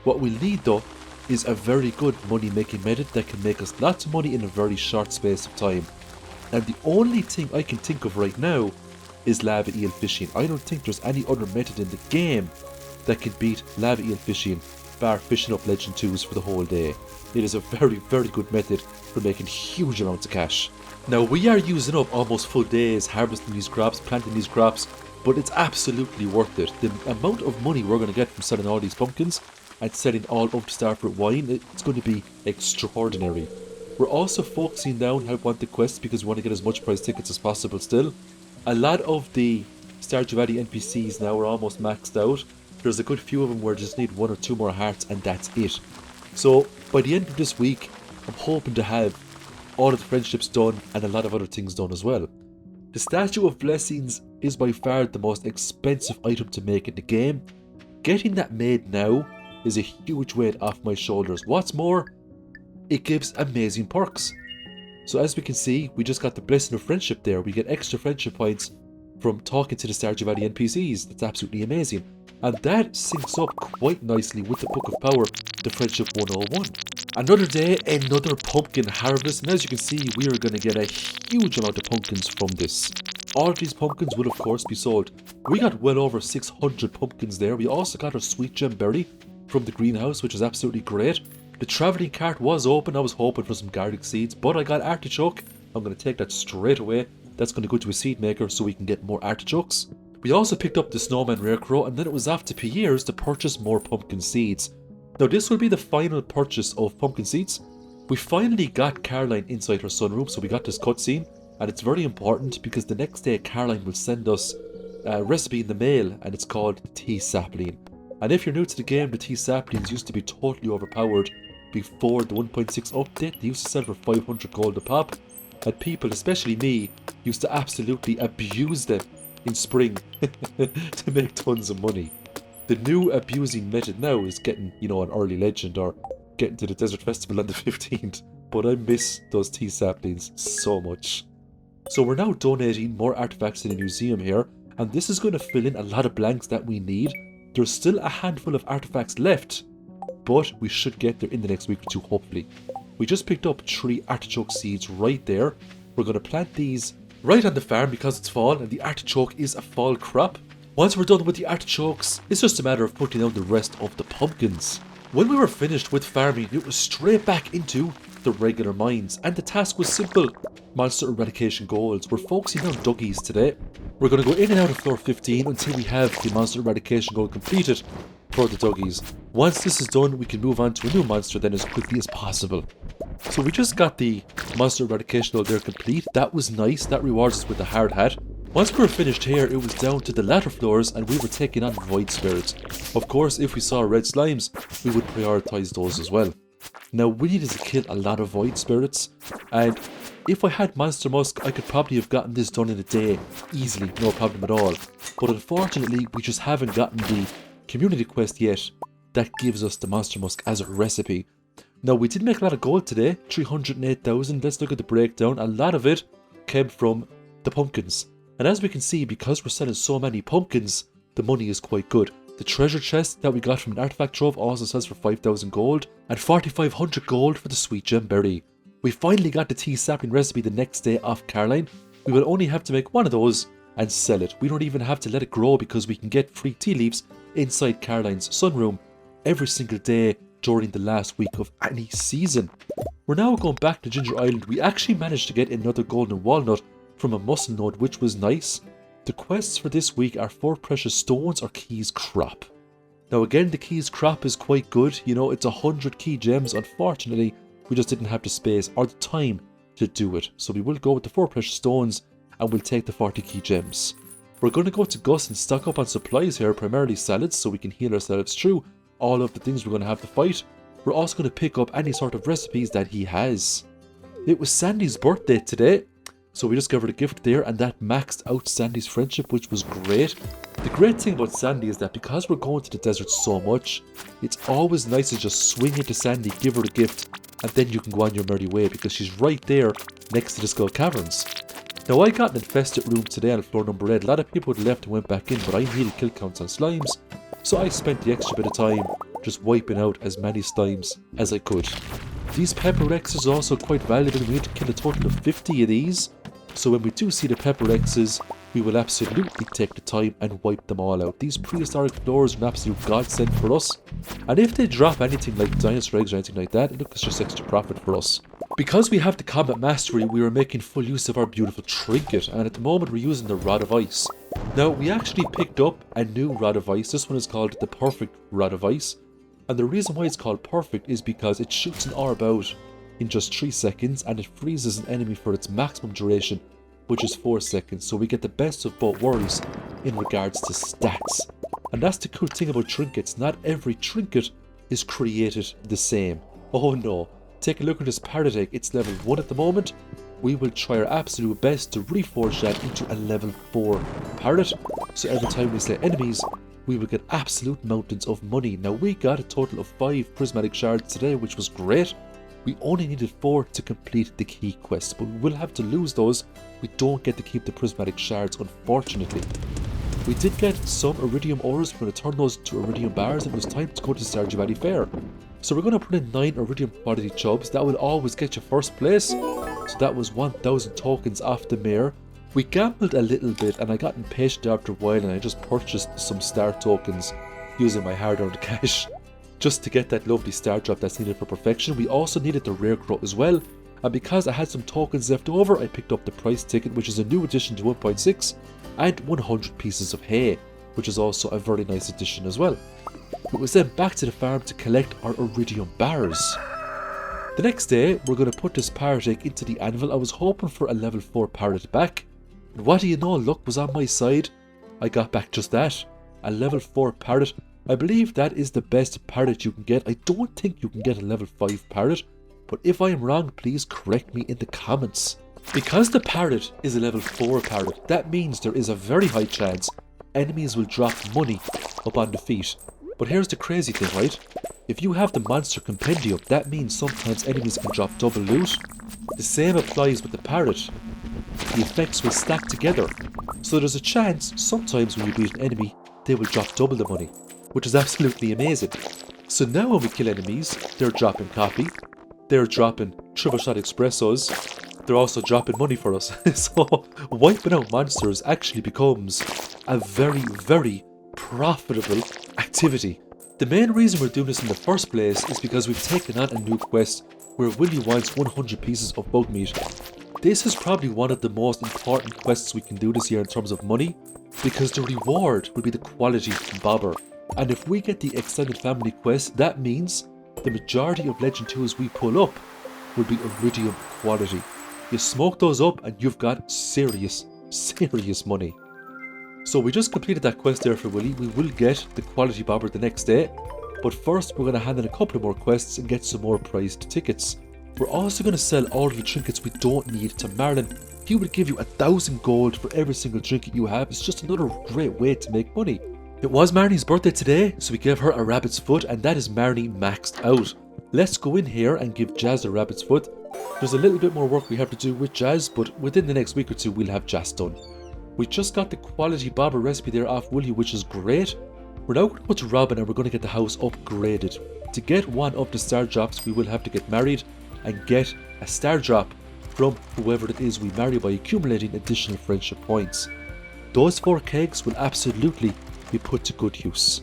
What we'll need though is a very good money making method that can make us lots of money in a very short space of time. And the only thing I can think of right now is lava eel fishing. I don't think there's any other method in the game that can beat lava eel fishing, bar fishing up legend 2s for the whole day. It is a very, very good method for making huge amounts of cash. Now, we are using up almost full days harvesting these crops, planting these crops, but it's absolutely worth it. The amount of money we're going to get from selling all these pumpkins and selling all of the starfruit wine, it's going to be extraordinary. We're also focusing down how we want the quests because we want to get as much prize tickets as possible still. A lot of the Stardew Valley NPCs now are almost maxed out. There's a good few of them where just need 1 or 2 more hearts and that's it. So by the end of this week, I'm hoping to have all of the friendships done and a lot of other things done as well. The Statue of Blessings is by far the most expensive item to make in the game. Getting that made now is a huge weight off my shoulders. What's more, it gives amazing perks. So as we can see, we just got the Blessing of Friendship there. We get extra friendship points from talking to the Stardew Valley NPCs. That's absolutely amazing. And that syncs up quite nicely with the Book of Power, the Friendship 101. Another day, another pumpkin harvest, and as you can see, we are going to get a huge amount of pumpkins from this. All of these pumpkins will of course be sold. We got well over 600 pumpkins there. We also got our sweet gem berry from the greenhouse, which is absolutely great. The travelling cart was open. I was hoping for some garlic seeds, but I got artichoke. I'm going to take that straight away. That's going to go to a seed maker so we can get more artichokes. We also picked up the snowman rarecrow, and then it was off to Pierre's to purchase more pumpkin seeds. Now this will be the final purchase of pumpkin seeds. We finally got Caroline inside her sunroom, so we got this cutscene, and it's very important because the next day Caroline will send us a recipe in the mail, and it's called tea sapling. And if you're new to the game, the tea saplings used to be totally overpowered before the 1.6 update. They used to sell for 500 gold a pop, and people, especially me, used to absolutely abuse them in spring to make tons of money. The new abusing method now is getting, an early legend or getting to the Desert Festival on the 15th. But I miss those tea saplings so much. So we're now donating more artifacts in the museum here, and this is going to fill in a lot of blanks that we need. There's still a handful of artifacts left, but we should get there in the next week or two, hopefully. We just picked up 3 artichoke seeds right there. We're going to plant these right on the farm because it's fall, and the artichoke is a fall crop. Once we're done with the artichokes, it's just a matter of putting down the rest of the pumpkins. When we were finished with farming, it was straight back into the regular mines, and the task was simple. Monster eradication goals. We're focusing on duggies today. We're going to go in and out of floor 15 until we have the monster eradication goal completed for the duggies. Once this is done, we can move on to a new monster then as quickly as possible. So we just got the monster eradication goal there complete. That was nice. That rewards us with the hard hat. Once we were finished here, it was down to the latter floors and we were taking on void spirits. Of course, if we saw red slimes, we would prioritize those as well. Now, we needed to kill a lot of void spirits, and if I had Monster Musk, I could probably have gotten this done in a day, easily, no problem at all. But unfortunately, we just haven't gotten the community quest yet that gives us the Monster Musk as a recipe. Now, we did make a lot of gold today, 308,000. Let's look at the breakdown. A lot of it came from the pumpkins. And as we can see, because we're selling so many pumpkins, the money is quite good. The treasure chest that we got from an artifact trove also sells for 5,000 gold and 4,500 gold for the sweet gem berry. We finally got the tea sapling recipe the next day off Caroline. We will only have to make one of those and sell it. We don't even have to let it grow because we can get free tea leaves inside Caroline's sunroom every single day during the last week of any season. We're now going back to Ginger Island. We actually managed to get another golden walnut from a muscle node, which was nice. The quests for this week are 4 precious stones or keys crop. Now again, the keys crop is quite good. It's 100 key gems. Unfortunately, we just didn't have the space or the time to do it. So we will go with the 4 precious stones and we'll take the 40 key gems. We're going to go to Gus and stock up on supplies here, primarily salads, so we can heal ourselves through all of the things we're going to have to fight. We're also going to pick up any sort of recipes that he has. It was Sandy's birthday today, so we just gave her the gift there, and that maxed out Sandy's friendship, which was great. The great thing about Sandy is that because we're going to the desert so much, it's always nice to just swing into Sandy, give her the gift, and then you can go on your merry way because she's right there next to the Skull Caverns. Now I got an infested room today on floor number 8. A lot of people had left and went back in, but I needed kill counts on slimes, so I spent the extra bit of time just wiping out as many slimes as I could. These pepper Rexes are also quite valuable. We need to kill a total of 50 of these, so when we do see the pepper Rexes, we will absolutely take the time and wipe them all out. These prehistoric floors are an absolute godsend for us, and if they drop anything like dinosaur eggs or anything like that, look, it's just extra profit for us. Because we have the combat mastery, we are making full use of our beautiful trinket, and at the moment we're using the Rod of Ice. Now, we actually picked up a new Rod of Ice. This one is called the Perfect Rod of Ice, and the reason why it's called Perfect is because it shoots an orb out in just 3 seconds, and it freezes an enemy for its maximum duration, which is 4 seconds, so we get the best of both worlds in regards to stats. And that's the cool thing about trinkets. Not every trinket is created the same. Oh no. Take a look at this parrot egg. It's level 1 at the moment. We will try our absolute best to reforge that into a level 4 parrot. So every time we slay enemies, we will get absolute mountains of money. Now we got a total of 5 prismatic shards today, which was great. We only needed 4 to complete the key quest, but we will have to lose those. We don't get to keep the prismatic shards, unfortunately. We did get some iridium ores. We're going to turn those to iridium bars, and it was time to go to Stardew Valley Fair. So we're going to put in 9 iridium quality chubs. That will always get you first place. So that was 1,000 tokens off the mare. We gambled a little bit, and I got impatient after a while, and I just purchased some star tokens using my hard-earned cash just to get that lovely star drop that's needed for perfection. We also needed the rare crow as well, and because I had some tokens left over, I picked up the price ticket, which is a new addition to 1.6, and 100 pieces of hay, which is also a very nice addition as well. It was then back to the farm to collect our iridium bars. The next day, we're going to put this parrot egg into the anvil. I was hoping for a level 4 parrot back, and what do you know, luck was on my side. I got back just that, a level 4 parrot. I believe that is the best parrot you can get. I don't think you can get a level 5 parrot, but if I am wrong, please correct me in the comments. Because the parrot is a level 4 parrot, that means there is a very high chance enemies will drop money upon defeat. But here's the crazy thing, right? If you have the monster compendium, that means sometimes enemies can drop double loot. The same applies with the parrot. The effects will stack together. So there's a chance sometimes when you beat an enemy, they will drop double the money, which is absolutely amazing. So now when we kill enemies, they're dropping coffee, they're dropping triple shot espressos, they're also dropping money for us. So wiping out monsters actually becomes a very, very profitable activity. The main reason we're doing this in the first place is because we've taken on a new quest where Willy wants 100 pieces of bug meat. This is probably one of the most important quests we can do this year in terms of money, because the reward will be the quality bobber. And if we get the extended family quest, that means the majority of Legend 2s we pull up will be iridium quality. You smoke those up and you've got serious money. So we just completed that quest there for Willy. We will get the quality bobber the next day, but first we're going to hand in a couple of more quests and get some more prized tickets. We're also going to sell all of the trinkets we don't need to Marlon. He would give you 1,000 gold for every single trinket you have. It's just another great way to make money. It was Marnie's birthday today, so we gave her a rabbit's foot, and that is Marnie maxed out. Let's go in here and give Jazz a rabbit's foot. There's a little bit more work we have to do with Jazz, but within the next week or two we'll have Jazz done. We just got the quality bobber recipe there off Willy, which is great. We're now going to go to Robin and we're going to get the house upgraded. To get one of the star drops, we will have to get married and get a star drop from whoever it is we marry by accumulating additional friendship points. Those 4 kegs will absolutely be put to good use.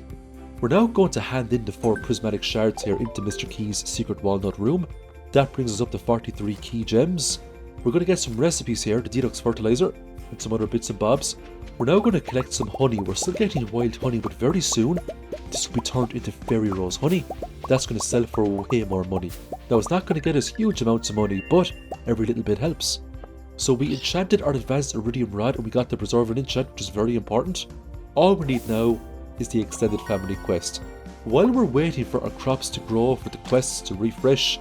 We're now going to hand in the 4 prismatic shards here into Mr. Key's secret walnut room. That brings us up to 43 key gems. We're going to get some recipes here, the deluxe fertilizer, and some other bits and bobs. We're now going to collect some honey. We're still getting wild honey, but very soon this will be turned into fairy rose honey. That's going to sell for way more money. Now it's not going to get us huge amounts of money, but every little bit helps. So we enchanted our advanced iridium rod and we got the preserve and enchant, which is very important. All we need now is the extended family quest. while we're waiting for our crops to grow, for the quests to refresh,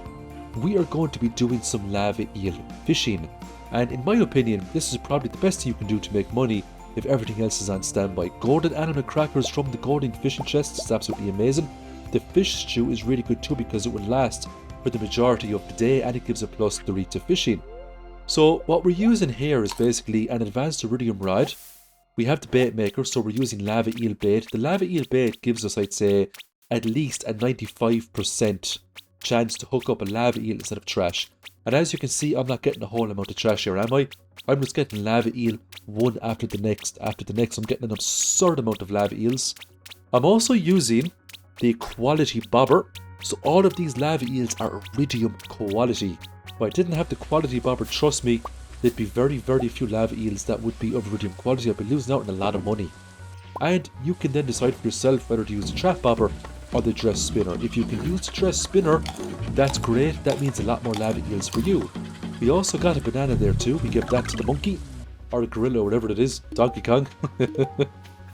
we are going to be doing some lava eel fishing. And in my opinion, this is probably the best thing you can do to make money if everything else is on standby. Golden animal crackers from the golden fishing chests is absolutely amazing. The fish stew is really good too because it will last for the majority of the day and it gives a +3 to fishing. So what we're using here is basically an advanced iridium rod. We have the bait maker, so we're using lava eel bait. The lava eel bait gives us, I'd say, at least a 95% chance to hook up a lava eel instead of trash. And as you can see, I'm not getting a whole amount of trash here, am I? I'm just getting lava eel one after the next. I'm getting an absurd amount of lava eels. I'm also using the quality bobber. So all of these lava eels are iridium quality. If I didn't have the quality bobber, trust me, there'd be very, very few lava eels that would be of iridium quality. I'd be losing out on a lot of money. And you can then decide for yourself whether to use the trap bobber or the dress spinner. If you can use the dress spinner, that's great. That means a lot more lava eels for you. We also got a banana there too. We give that to the monkey, or the gorilla, or whatever it is, Donkey Kong.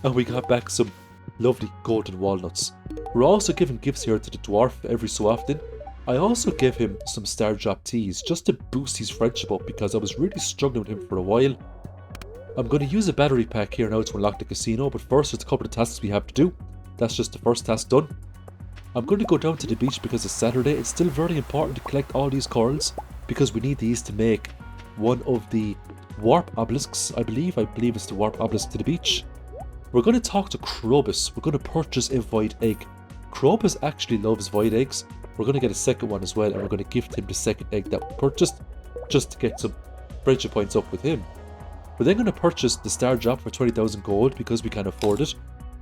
And we got back some lovely golden walnuts. We're also giving gifts here to the dwarf every so often. I also give him some star drop teas just to boost his friendship up because I was really struggling with him for a while. I'm going to use a battery pack here now to unlock the casino, but first there's a couple of tasks we have to do. That's just the first task done. I'm going to go down to the beach because it's Saturday. It's still very important to collect all these corals because we need these to make one of the warp obelisks, I believe it's the warp obelisk to the beach. We're going to talk to Krobus. We're going to purchase a void egg. Krobus actually loves void eggs. We're going to get a second one as well, and we're going to gift him the second egg that we purchased just to get some friendship points up with him. We're then going to purchase the star drop for 20,000 gold because we can afford it.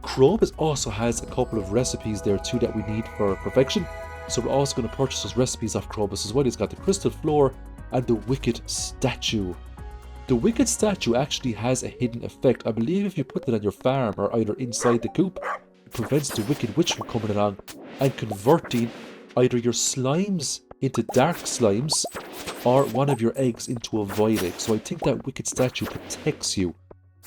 Krobus also has a couple of recipes there too that we need for perfection, so we're also going to purchase those recipes off Krobus as well. He's got the crystal floor and the wicked statue. The wicked statue actually has a hidden effect. I believe if you put it on your farm or either inside the coop, it prevents the wicked witch from coming along and converting either your slimes into dark slimes or one of your eggs into a void egg. So I think that wicked statue protects you.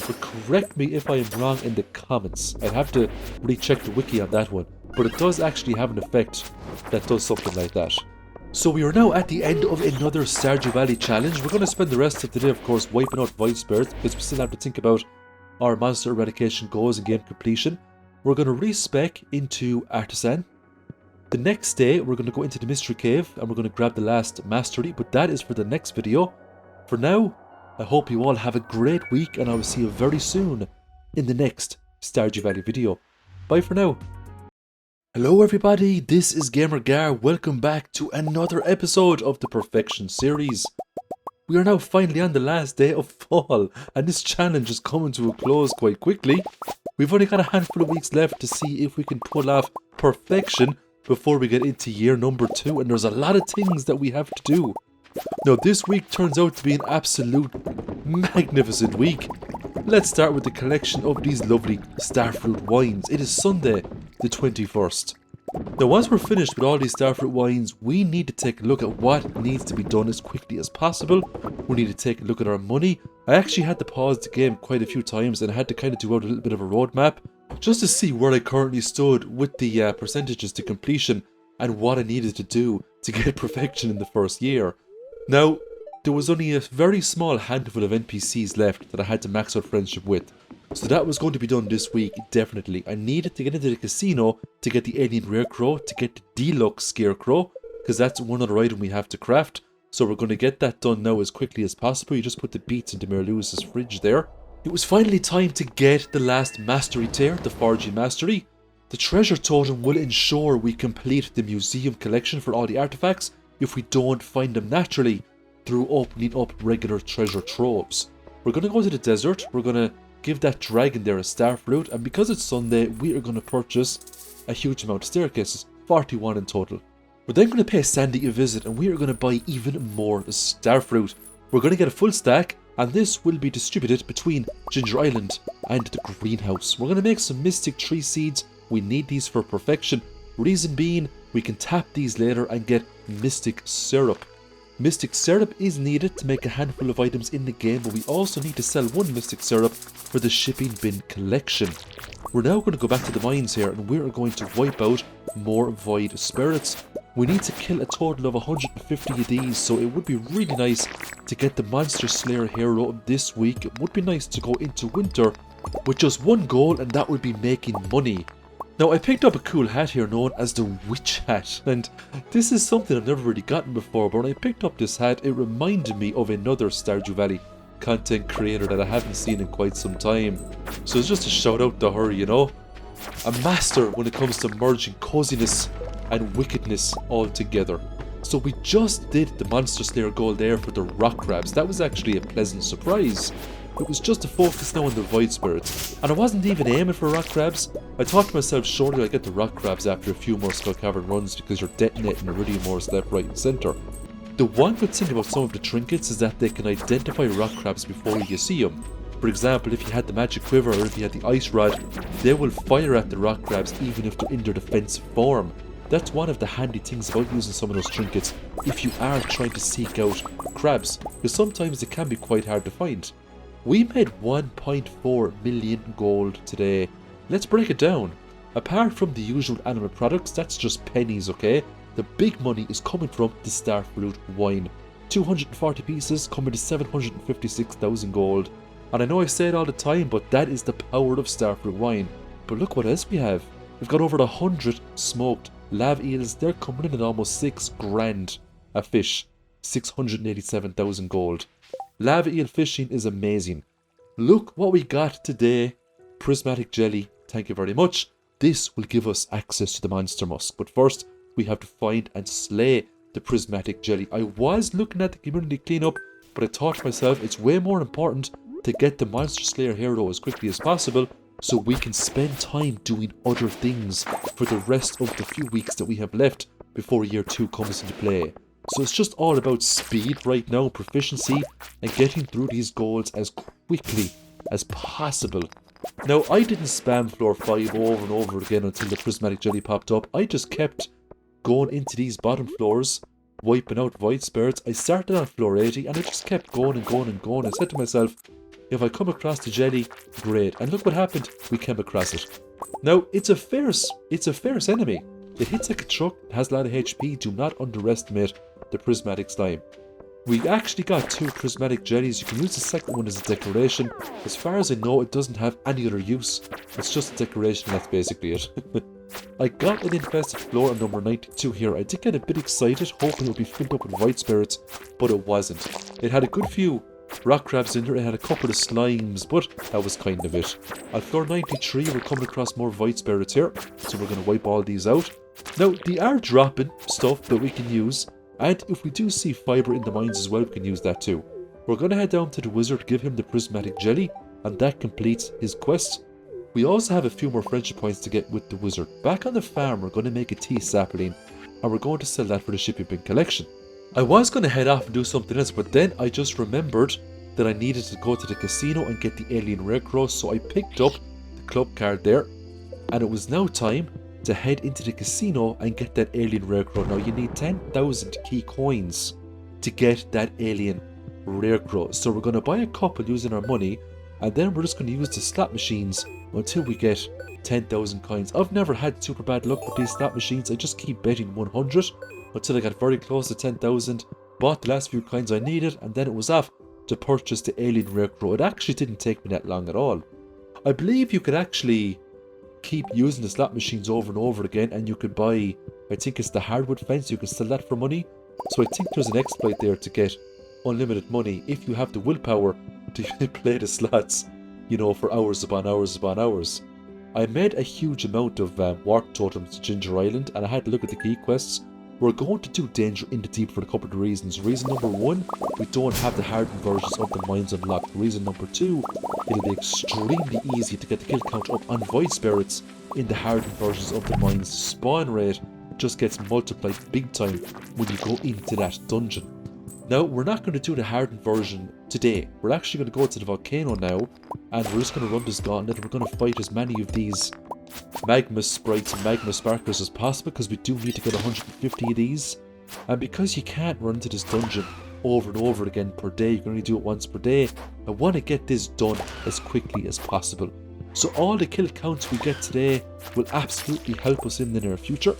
But correct me if I am wrong in the comments. I'd have to recheck the wiki on that one. But it does actually have an effect that does something like that. So we are now at the end of another Stardew Valley challenge. We're going to spend the rest of the day, of course, wiping out void spirits because we still have to think about our monster eradication goals and game completion. We're going to respec into Artisan. The next day, we're going to go into the mystery cave and we're going to grab the last mastery, but that is for the next video. For now, I hope you all have a great week and I will see you very soon in the next Stardew Valley video. Bye for now. Hello everybody, this is GamerGar. Welcome back to another episode of the Perfection series. We are now finally on the last day of fall and this challenge is coming to a close quite quickly. We've only got a handful of weeks left to see if we can pull off perfection before we get into year number 2, and there's a lot of things that we have to do. Now this week turns out to be an absolute magnificent week. Let's start with the collection of these lovely starfruit wines. It is Sunday the 21st. Now once we're finished with all these starfruit wines, we need to take a look at what needs to be done as quickly as possible. We need to take a look at our money. I actually had to pause the game quite a few times and I had to kind of do out a little bit of a roadmap just to see where I currently stood with the percentages to completion and what I needed to do to get perfection in the first year. Now, there was only a very small handful of NPCs left that I had to max out friendship with. So that was going to be done this week, definitely. I needed to get into the casino to get the alien rare crow, to get the deluxe scarecrow, because that's one other item we have to craft. So we're going to get that done now as quickly as possible. You just put the beets into Mayor Lewis's fridge there. It was finally time to get the last mastery tier, the foraging mastery. The treasure totem will ensure we complete the museum collection for all the artifacts if we don't find them naturally through opening up regular treasure troves. We're going to go to the desert, we're going to give that dragon there a starfruit, and because it's Sunday, we are going to purchase a huge amount of staircases, 41 in total. We're then going to pay Sandy a visit and we are going to buy even more starfruit. We're going to get a full stack and this will be distributed between Ginger Island and the greenhouse. We're going to make some mystic tree seeds. We need these for perfection. Reason being, we can tap these later and get mystic syrup. Mystic syrup is needed to make a handful of items in the game, but we also need to sell one mystic syrup for the shipping bin collection. We're now going to go back to the mines here, and we're going to wipe out more void spirits. We need to kill a total of 150 of these, so it would be really nice to get the Monster Slayer hero this week. It would be nice to go into winter with just one goal, and that would be making money. Now, I picked up a cool hat here known as the Witch Hat, and this is something I've never really gotten before, but when I picked up this hat, it reminded me of another Stardew Valley content creator that I haven't seen in quite some time. So it's just a shout out to her, you know? A master when it comes to merging coziness and wickedness all together. So we just did the Monster Slayer goal there for the rock crabs. That was actually a pleasant surprise. It was just to focus now on the void spirits, and I wasn't even aiming for rock crabs. I thought to myself, surely I'll get the rock crabs after a few more skull cavern runs because you're detonating iridium ores left, right and centre. The one good thing about some of the trinkets is that they can identify rock crabs before you see them. For example, if you had the magic quiver or if you had the ice rod, they will fire at the rock crabs even if they're in their defensive form. That's one of the handy things about using some of those trinkets if you are trying to seek out crabs, because sometimes it can be quite hard to find. We made 1.4 million gold today. Let's break it down. Apart from the usual animal products, that's just pennies, okay? The big money is coming from the starfruit wine. 240 pieces coming to 756,000 gold. And I know I say it all the time, but that is the power of starfruit wine. But look what else we have. We've got over 100 smoked lav eels. They're coming in at almost 6 grand a fish. 687,000 gold. Lava eel fishing is amazing. Look what we got today. Prismatic jelly, thank you very much. This will give us access to the monster musk. But first, we have to find and slay the prismatic jelly. I was looking at the community cleanup, but I thought to myself it's way more important to get the Monster Slayer hero as quickly as possible so we can spend time doing other things for the rest of the few weeks that we have left before year 2 comes into play. So it's just all about speed right now, proficiency, and getting through these goals as quickly as possible. Now, I didn't spam floor 5 over and over again until the prismatic jelly popped up. I just kept going into these bottom floors, wiping out void spirits. I started on floor 80 and I just kept going and going and going. I said to myself, if I come across the jelly, great. And look what happened, we came across it. Now, it's a fierce enemy. It hits like a truck, it has a lot of HP. Do not underestimate the prismatic slime. We actually got 2 prismatic jellies. You can use the second one as a decoration. As far as I know, it doesn't have any other use. It's just a decoration, that's basically it. I got an infested floor on number 92 here. I did get a bit excited, hoping it would be filled up with white spirits, but it wasn't. It had a good few rock crabs in there, it had a couple of slimes, but that was kind of it. On floor 93, we're coming across more void spirits here, so we're going to wipe all these out. Now, they are dropping stuff that we can use, and if we do see fibre in the mines as well, we can use that too. We're going to head down to the wizard, give him the prismatic jelly, and that completes his quest. We also have a few more friendship points to get with the wizard. Back on the farm, we're going to make a tea sapling, and we're going to sell that for the shipping bin collection. I was going to head off and do something else, but then I just remembered that I needed to go to the casino and get the alien rare crow, so I picked up the club card there, and it was now time to head into the casino and get that alien rare crow. Now, you need 10,000 key coins to get that alien rare crow, so we're going to buy a couple using our money, and then we're just going to use the slot machines until we get 10,000 coins. I've never had super bad luck with these slot machines. I just keep betting 100 until I got very close to 10,000, bought the last few coins I needed, and then it was off to purchase the alien rare crow. It actually didn't take me that long at all. I believe you could actually keep using the slot machines over and over again, and you could buy, I think it's the hardwood fence, you can sell that for money. So I think there's an exploit there to get unlimited money if you have the willpower to play the slots, you know, for hours upon hours upon hours. I made a huge amount of warp totems to Ginger Island, and I had to look at the key quests. We're going to do Danger in the Deep for a couple of reasons. Reason number 1, we don't have the hardened versions of the mines unlocked. Reason number 2, it'll be extremely easy to get the kill count up on void spirits in the hardened versions of the mines. Spawn rate just gets multiplied big time when you go into that dungeon. Now, we're not going to do the hardened version today. We're actually going to go to the volcano now, and we're just going to run this gauntlet. We're going to fight as many of these magma sprites and magma sparklers as possible, because we do need to get 150 of these And because you can't run into this dungeon over and over again per day, you can only do it once per day, I want to get this done as quickly as possible. So all the kill counts we get today will absolutely help us in the near future.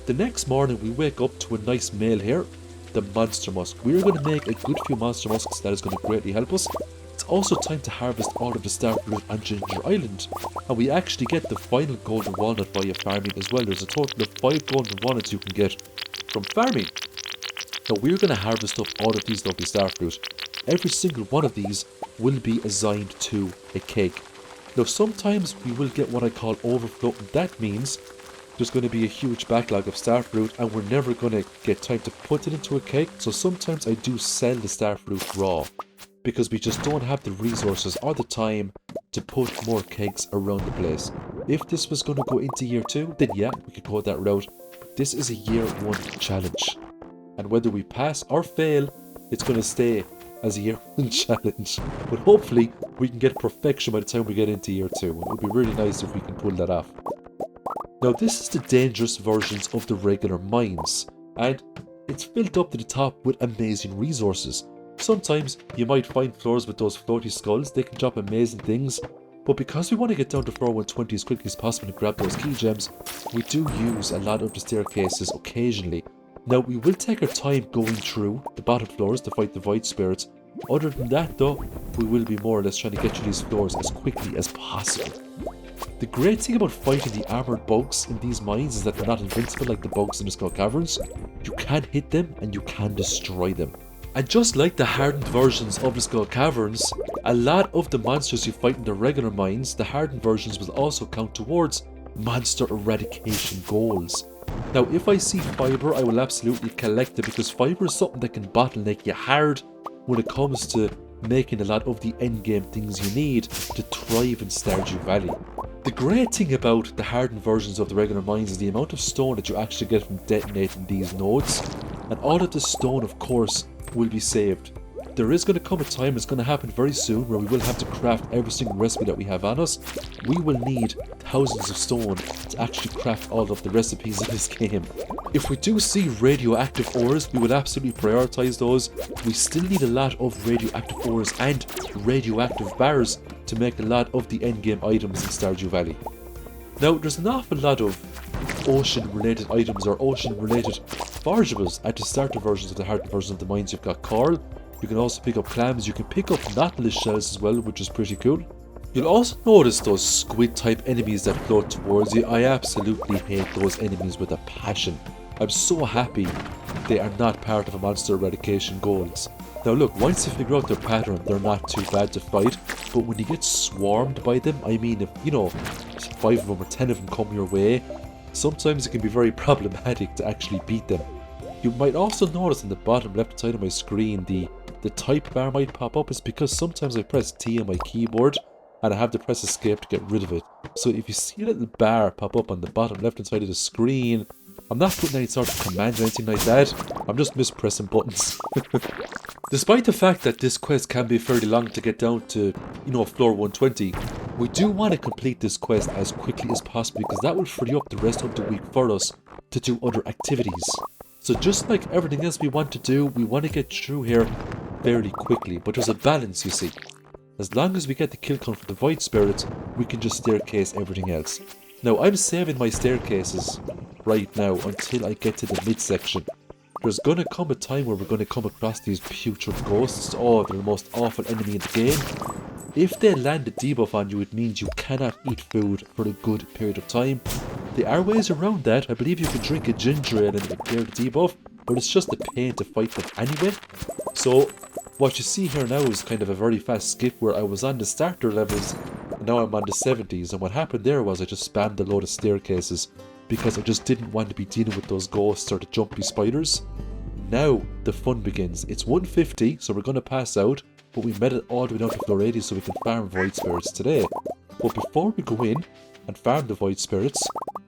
The next morning we wake up to a nice meal here, the monster musk. We're going to make a good few monster musks that is going to greatly help us. It's also time to harvest all of the Stardew on Ginger Island, and we actually get the final golden walnut via farming as well. There's a total of 5 golden walnuts you can get from farming. Now we're going to harvest up all of these lovely starfruit. Every single one of these will be assigned to a cake. Now sometimes we will get what I call overflow, and that means there's going to be a huge backlog of starfruit and we're never going to get time to put it into a cake. So sometimes I do sell the starfruit raw, because we just don't have the resources or the time to put more cakes around the place. If this was going to go into year 2, then yeah, we could go that route. But this is a year 1 challenge. And whether we pass or fail, it's going to stay as a year 1 challenge. But hopefully, we can get perfection by the time we get into year 2. It would be really nice if we can pull that off. Now this is the dangerous versions of the regular mines. And it's filled up to the top with amazing resources. Sometimes you might find floors with those floaty skulls, they can drop amazing things, but because we want to get down to floor 120 as quickly as possible and grab those key gems, we do use a lot of the staircases occasionally. Now we will take our time going through the bottom floors to fight the void spirits. Other than that though, we will be more or less trying to get through these floors as quickly as possible. The great thing about fighting the armoured bugs in these mines is that they're not invincible like the bugs in the skull caverns. You can hit them and you can destroy them. And just like the hardened versions of the Skull Caverns, a lot of the monsters you fight in the regular mines, the hardened versions will also count towards monster eradication goals. Now if I see fibre, I will absolutely collect it, because fibre is something that can bottleneck you hard when it comes to making a lot of the endgame things you need to thrive in Stardew Valley. The great thing about the hardened versions of the regular mines is the amount of stone that you actually get from detonating these nodes, and all of the stone of course will be saved. There is going to come a time, it's going to happen very soon, where we will have to craft every single recipe that we have on us. We will need thousands of stone to actually craft all of the recipes in this game. If we do see radioactive ores, we will absolutely prioritize those. We still need a lot of radioactive ores and radioactive bars to make a lot of the endgame items in Stardew Valley. Now there's an awful lot of ocean related items or ocean related forageables at the starter versions of the hardened versions of the mines. You've got coral, you can also pick up clams, you can pick up nautilus shells as well, which is pretty cool. You'll also notice those squid type enemies that float towards you. I absolutely hate those enemies with a passion. I'm so happy they are not part of a monster eradication goals. Now look, once you figure out their pattern, they're not too bad to fight, but when you get swarmed by them, I mean if, 5 of them or 10 of them come your way, sometimes it can be very problematic to actually beat them. You might also notice on the bottom left side of my screen, the type bar might pop up. It's because sometimes I press T on my keyboard and I have to press escape to get rid of it. So if you see a little bar pop up on the bottom left hand side of the screen, I'm not putting any sort of command or anything like that, I'm just mispressing buttons. Despite the fact that this quest can be fairly long to get down to, floor 120, we do want to complete this quest as quickly as possible, because that will free up the rest of the week for us to do other activities. So just like everything else we want to do, we want to get through here fairly quickly, but there's a balance, you see. As long as we get the kill count for the void spirits, we can just staircase everything else. Now I'm saving my staircases right now until I get to the midsection. There's going to come a time where we're going to come across these putrid ghosts. Oh, they're the most awful enemy in the game. If they land a debuff on you, it means you cannot eat food for a good period of time. There are ways around that. I believe you can drink a ginger ale and it will clear the debuff, but it's just a pain to fight them anyway. So what you see here now is kind of a very fast skip where I was on the starter levels and now I'm on the 70s, and what happened there was I just spammed a load of staircases because I just didn't want to be dealing with those ghosts or the jumpy spiders. Now the fun begins. It's 150, so we're going to pass out, but we made it all the way down to floor 80 so we can farm void spirits today. But before we go in and farm the void spirits,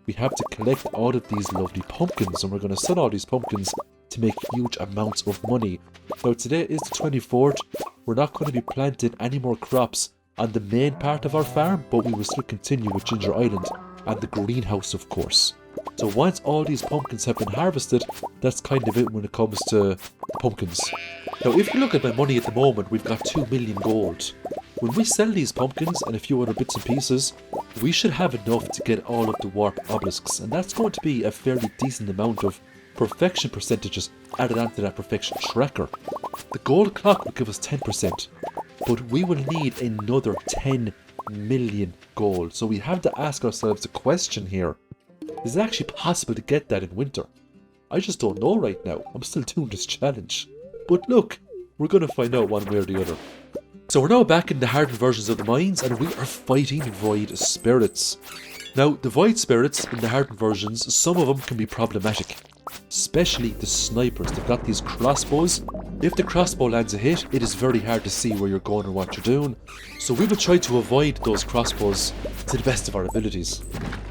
we have to collect all of these lovely pumpkins, and we're going to sell all these pumpkins to make huge amounts of money. Now today is the 24th, we're not going to be planting any more crops on the main part of our farm, but we will still continue with Ginger Island and the greenhouse of course. So once all these pumpkins have been harvested, that's kind of it when it comes to the pumpkins. Now if you look at my money at the moment, we've got 2 million gold. When we sell these pumpkins and a few other bits and pieces, we should have enough to get all of the warp obelisks, and that's going to be a fairly decent amount of perfection percentages added onto that perfection tracker. The gold clock will give us 10%, but we will need another 10 million gold. So we have to ask ourselves the question here, is it actually possible to get that in winter? I just don't know right now. I'm still doing this challenge. But look, we're going to find out one way or the other. So we're now back in the hardened versions of the mines, and we are fighting void spirits. Now, the void spirits in the hardened versions, some of them can be problematic. Especially the snipers. They've got these crossbows. If the crossbow lands a hit, it is very hard to see where you're going or what you're doing. So we will try to avoid those crossbows to the best of our abilities.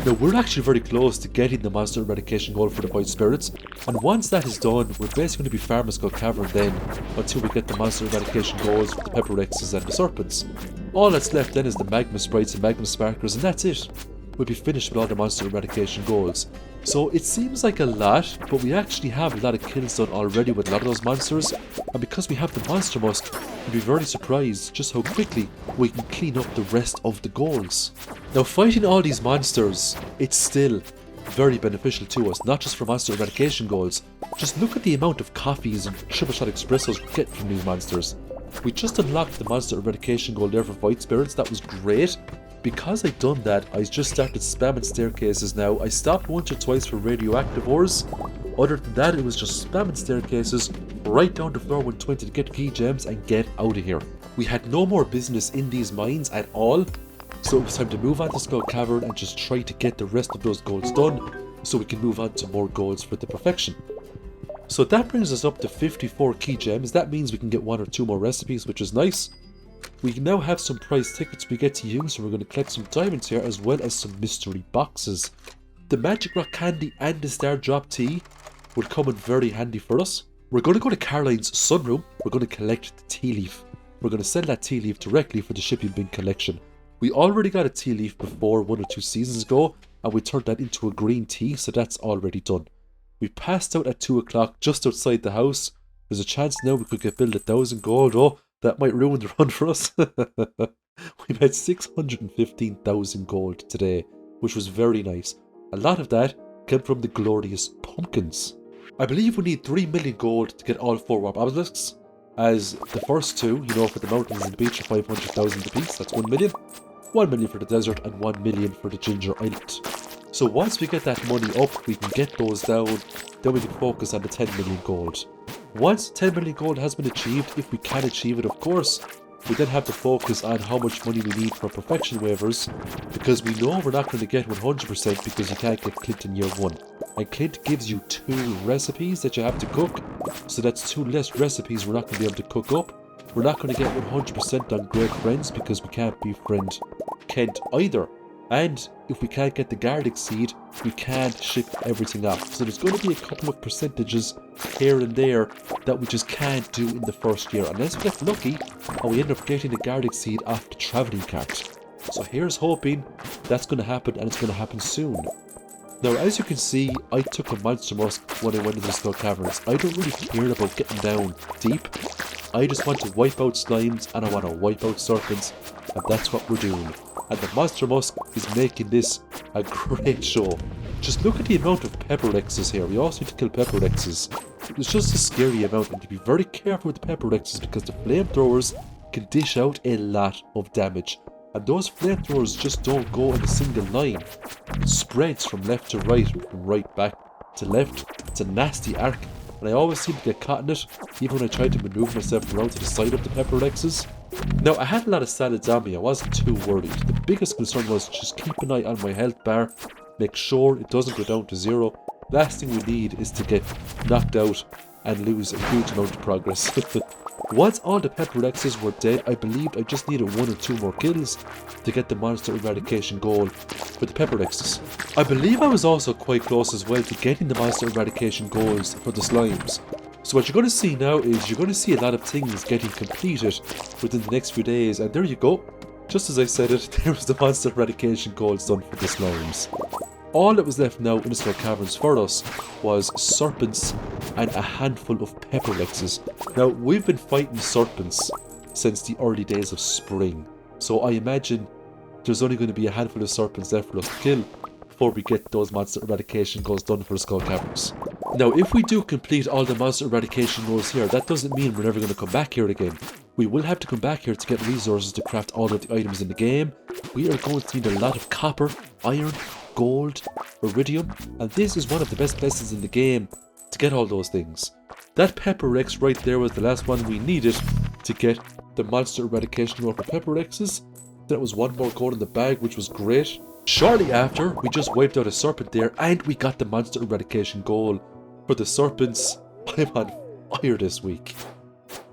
Now we're actually very close to getting the monster eradication goal for the void spirits, and once that is done, we're basically going to be farming Skull Cavern then until we get the monster eradication goals for the pepper rexes and the serpents. All that's left then is the magma sprites and magma sparkers, and that's it. We'll be finished with all the monster eradication goals. So it seems like a lot, but we actually have a lot of kills done already with a lot of those monsters, and because we have the monster musk, you'll be very surprised just how quickly we can clean up the rest of the goals. Now fighting all these monsters, it's still very beneficial to us, not just for monster eradication goals. Just look at the amount of coffees and triple shot espressos we get from these monsters. We just unlocked the monster eradication goal there for void spirits, that was great. Because I'd done that, I just started spamming staircases now. I stopped once or twice for radioactive ores. Other than that, it was just spamming staircases right down to floor 120 to get key gems and get out of here. We had no more business in these mines at all, so it was time to move on to Skull Cavern and just try to get the rest of those goals done so we can move on to more goals for the perfection. So that brings us up to 54 key gems. That means we can get 1 or 2 more recipes, which is nice. We now have some prize tickets we get to use, so we're going to collect some diamonds here as well as some mystery boxes. The magic rock candy and the star drop tea would come in very handy for us. We're going to go to Caroline's sunroom. We're going to collect the tea leaf. We're going to sell that tea leaf directly for the shipping bin collection. We already got a tea leaf before 1 or 2 seasons ago, and we turned that into a green tea, so that's already done. We passed out at 2 o'clock just outside the house. There's a chance now we could get billed 1,000 gold. Oh, that might ruin the run for us. We've had 615,000 gold today, which was very nice. A lot of that came from the glorious pumpkins. I believe we need 3 million gold to get all 4 warp obelisks, as the first 2, you know, for the mountains and the beach are 500,000 apiece, that's 1 million. 1 million for the desert and 1 million for the ginger island. So once we get that money up, we can get those down, then we can focus on the 10 million gold. Once 10 million gold has been achieved, if we can achieve it of course, we then have to focus on how much money we need for perfection waivers, because we know we're not going to get 100% because you can't get Clint in year 1. And Clint gives you 2 recipes that you have to cook, so that's 2 less recipes we're not going to be able to cook up. We're not going to get 100% on great friends because we can't befriend Kent either. And if we can't get the Garlic Seed, we can't ship everything off. So there's going to be a couple of percentages here and there that we just can't do in the first year, unless we get lucky and we end up getting the Garlic Seed off the travelling cart. So here's hoping that's going to happen, and it's going to happen soon. Now as you can see, I took a monster musk when I went into the Skull Caverns. I don't really care about getting down deep. I just want to wipe out slimes and I want to wipe out serpents, and that's what we're doing. And the monster musk is making this a great show. Just look at the amount of pepper rexes here. We also need to kill pepper rexes. It's just a scary amount, and to be very careful with the pepper rexes because the flamethrowers can dish out a lot of damage. And those flamethrowers just don't go in a single line. It spreads from left to right and from right back to left. It's a nasty arc, and I always seem to get caught in it, even when I try to maneuver myself around to the side of the pepper rexes. Now, I had a lot of salads on me, I wasn't too worried. The biggest concern was just keep an eye on my health bar, make sure it doesn't go down to 0. Last thing we need is to get knocked out and lose a huge amount of progress. Once all the pepper rexes were dead, I believed I just needed 1 or 2 more kills to get the monster eradication goal for the pepper rexes. I believe I was also quite close as well to getting the monster eradication goals for the slimes. So what you're going to see now is you're going to see a lot of things getting completed within the next few days, and there you go. Just as I said it, there was the monster eradication goals done for the slimes. all that was left now in the skull caverns for us was serpents and a handful of pepper rexes. Now, we've been fighting serpents since the early days of spring, so I imagine there's only going to be a handful of serpents left for us to kill before we get those monster eradication goals done for the skull caverns. Now, if we do complete all the monster eradication goals here, that doesn't mean we're never going to come back here again. We will have to come back here to get resources to craft all of the items in the game. We are going to need a lot of copper, iron, gold, iridium, and this is one of the best places in the game to get all those things. That pepper rex right there was the last one we needed to get the monster eradication goal for pepper rexes. There was one more gold in the bag, which was great. Shortly after, we just wiped out a serpent there, and we got the monster eradication goal for the serpents. I'm on fire this week.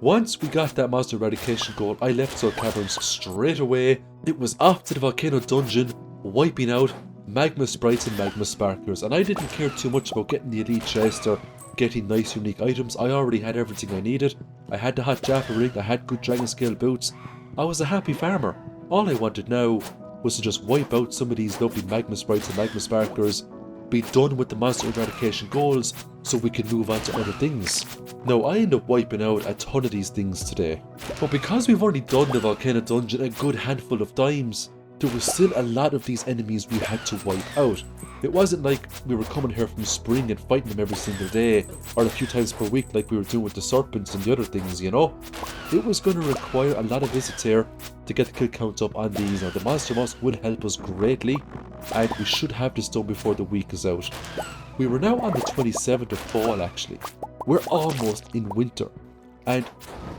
Once we got that monster eradication goal, I left Skull Caverns straight away. It was off to the volcano dungeon, wiping out magma sprites and magma sparklers, and I didn't care too much about getting the elite chest or getting nice unique items. I already had everything I needed. I had the hot Jaffa ring, I had good dragon scale boots. I was a happy farmer. All I wanted now was to just wipe out some of these lovely magma sprites and magma sparklers, be done with the monster eradication goals so we can move on to other things. Now, I end up wiping out a ton of these things today, but because we've already done the volcano dungeon a good handful of times, there was still a lot of these enemies we had to wipe out. It wasn't like we were coming here from spring and fighting them every single day, or a few times per week like we were doing with the serpents and the other things, you know? It was going to require a lot of visits here to get the kill count up on these. Now, the monster moss will help us greatly, and we should have this done before the week is out. We were now on the 27th of fall, actually. We're almost in winter. And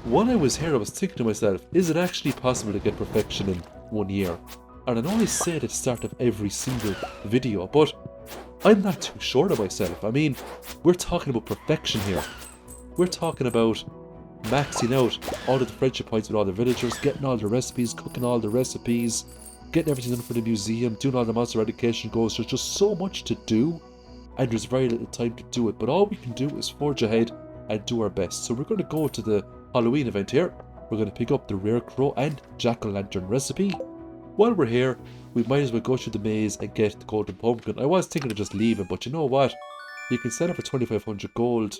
while I was here, I was thinking to myself, is it actually possible to get perfection in 1 year? And I know I say it at the start of every single video, but I'm not too sure of myself. I mean, we're talking about perfection here. We're talking about maxing out all of the friendship points with all the villagers, getting all the recipes, cooking all the recipes, getting everything done for the museum, doing all the monster eradication goals. There's just so much to do, and there's very little time to do it. But all we can do is forge ahead and do our best. So we're going to go to the Halloween event here. We're going to pick up the rare crow and jack-o'-lantern recipe. While we're here, we might as well go through the maze and get the golden pumpkin. I was thinking of just leaving, but you know what? You can sell it for 2,500 gold.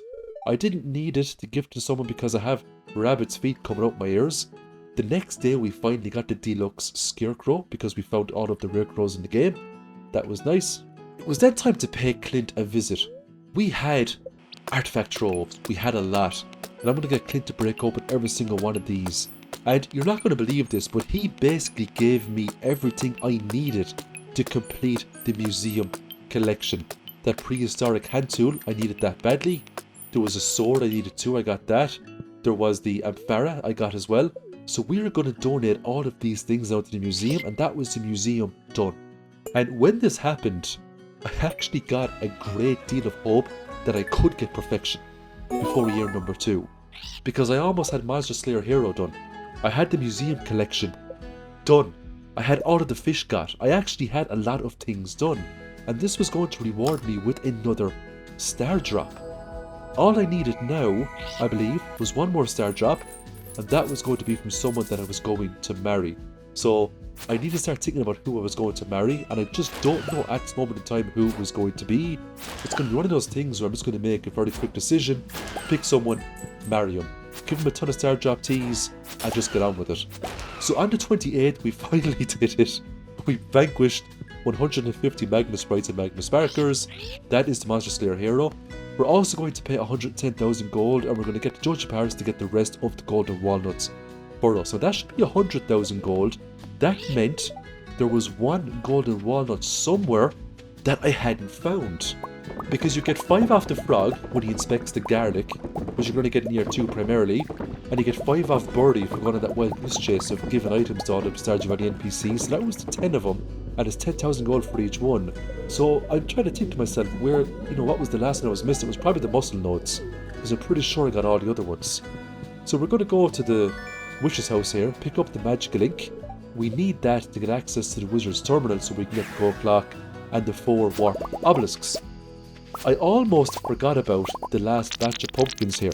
I didn't need it to give to someone because I have rabbit's feet coming out my ears. The next day we finally got the deluxe scarecrow because we found all of the rare crows in the game. That was nice. It was then time to pay Clint a visit. We had artifact troves. We had a lot. And I'm going to get Clint to break open every single one of these. And you're not going to believe this, but he basically gave me everything I needed to complete the museum collection. That prehistoric hand tool, I needed that badly. There was a sword, I needed too, I got that. There was the amphora, I got as well. So we are going to donate all of these things out to the museum, and that was the museum done. And when this happened, I actually got a great deal of hope that I could get perfection before year number 2. Because I almost had Monster Slayer Hero done. I had the museum collection done. I had all of the fish got. I actually had a lot of things done. And this was going to reward me with another star drop. All I needed now, I believe, was one more star drop. And that was going to be from someone that I was going to marry. So I need to start thinking about who I was going to marry. And I just don't know at this moment in time who it was going to be. It's going to be one of those things where I'm just going to make a very quick decision. Pick someone, marry him. Give him a ton of star drop teas and just get on with it. So on the 28th, we finally did it. We vanquished 150 magma sprites and magma sparklers. That is the Monster Slayer Hero. We're also going to pay 110,000 gold, and we're going to get the Judge of Paris to get the rest of the golden walnuts for us. So that should be 100,000 gold. That meant there was one golden walnut somewhere that I hadn't found. Because you get 5 off the frog when he inspects the garlic, which you're going to get in year 2 primarily, and you get 5 off Birdie for going on that wild goose chase of giving items to all the Stardew Valley NPCs. So that was the 10 of them, and it's 10,000 gold for each one. So I'm trying to think to myself where, what was the last one I was missing? It was probably the muscle nodes, because I'm pretty sure I got all the other ones. So we're going to go to the witch's house here, pick up the magical ink. We need that to get access to the wizard's terminal so we can get the gold clock and the 4 warp obelisks. I almost forgot about the last batch of pumpkins here,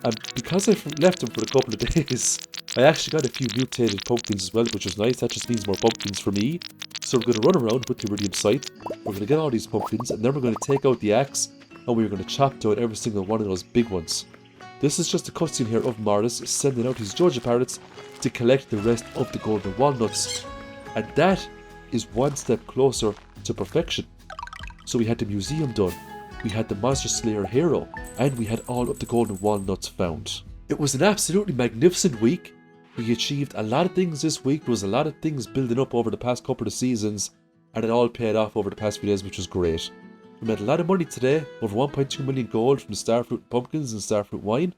and because I left them for a couple of days, I actually got a few mutated pumpkins as well, which was nice. That just means more pumpkins for me. So we're going to run around with the iridium scythe, we're going to get all these pumpkins, and then we're going to take out the axe, and we're going to chop down every single one of those big ones. This is just a cutscene here of Morris sending out his Georgia parrots to collect the rest of the golden walnuts. And that is one step closer to perfection. So we had the museum done, we had the Monster Slayer hero, and we had all of the golden walnuts found. It was an absolutely magnificent week. We achieved a lot of things this week. There was a lot of things building up over the past couple of seasons, and it all paid off over the past few days, which was great. We made a lot of money today, over 1.2 million gold from the Starfruit pumpkins and Starfruit wine.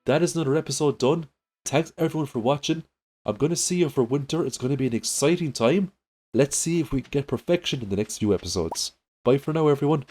That is another episode done. Thanks everyone for watching. I'm going to see you for winter. It's going to be an exciting time. Let's see if we can get perfection in the next few episodes. Bye for now, everyone.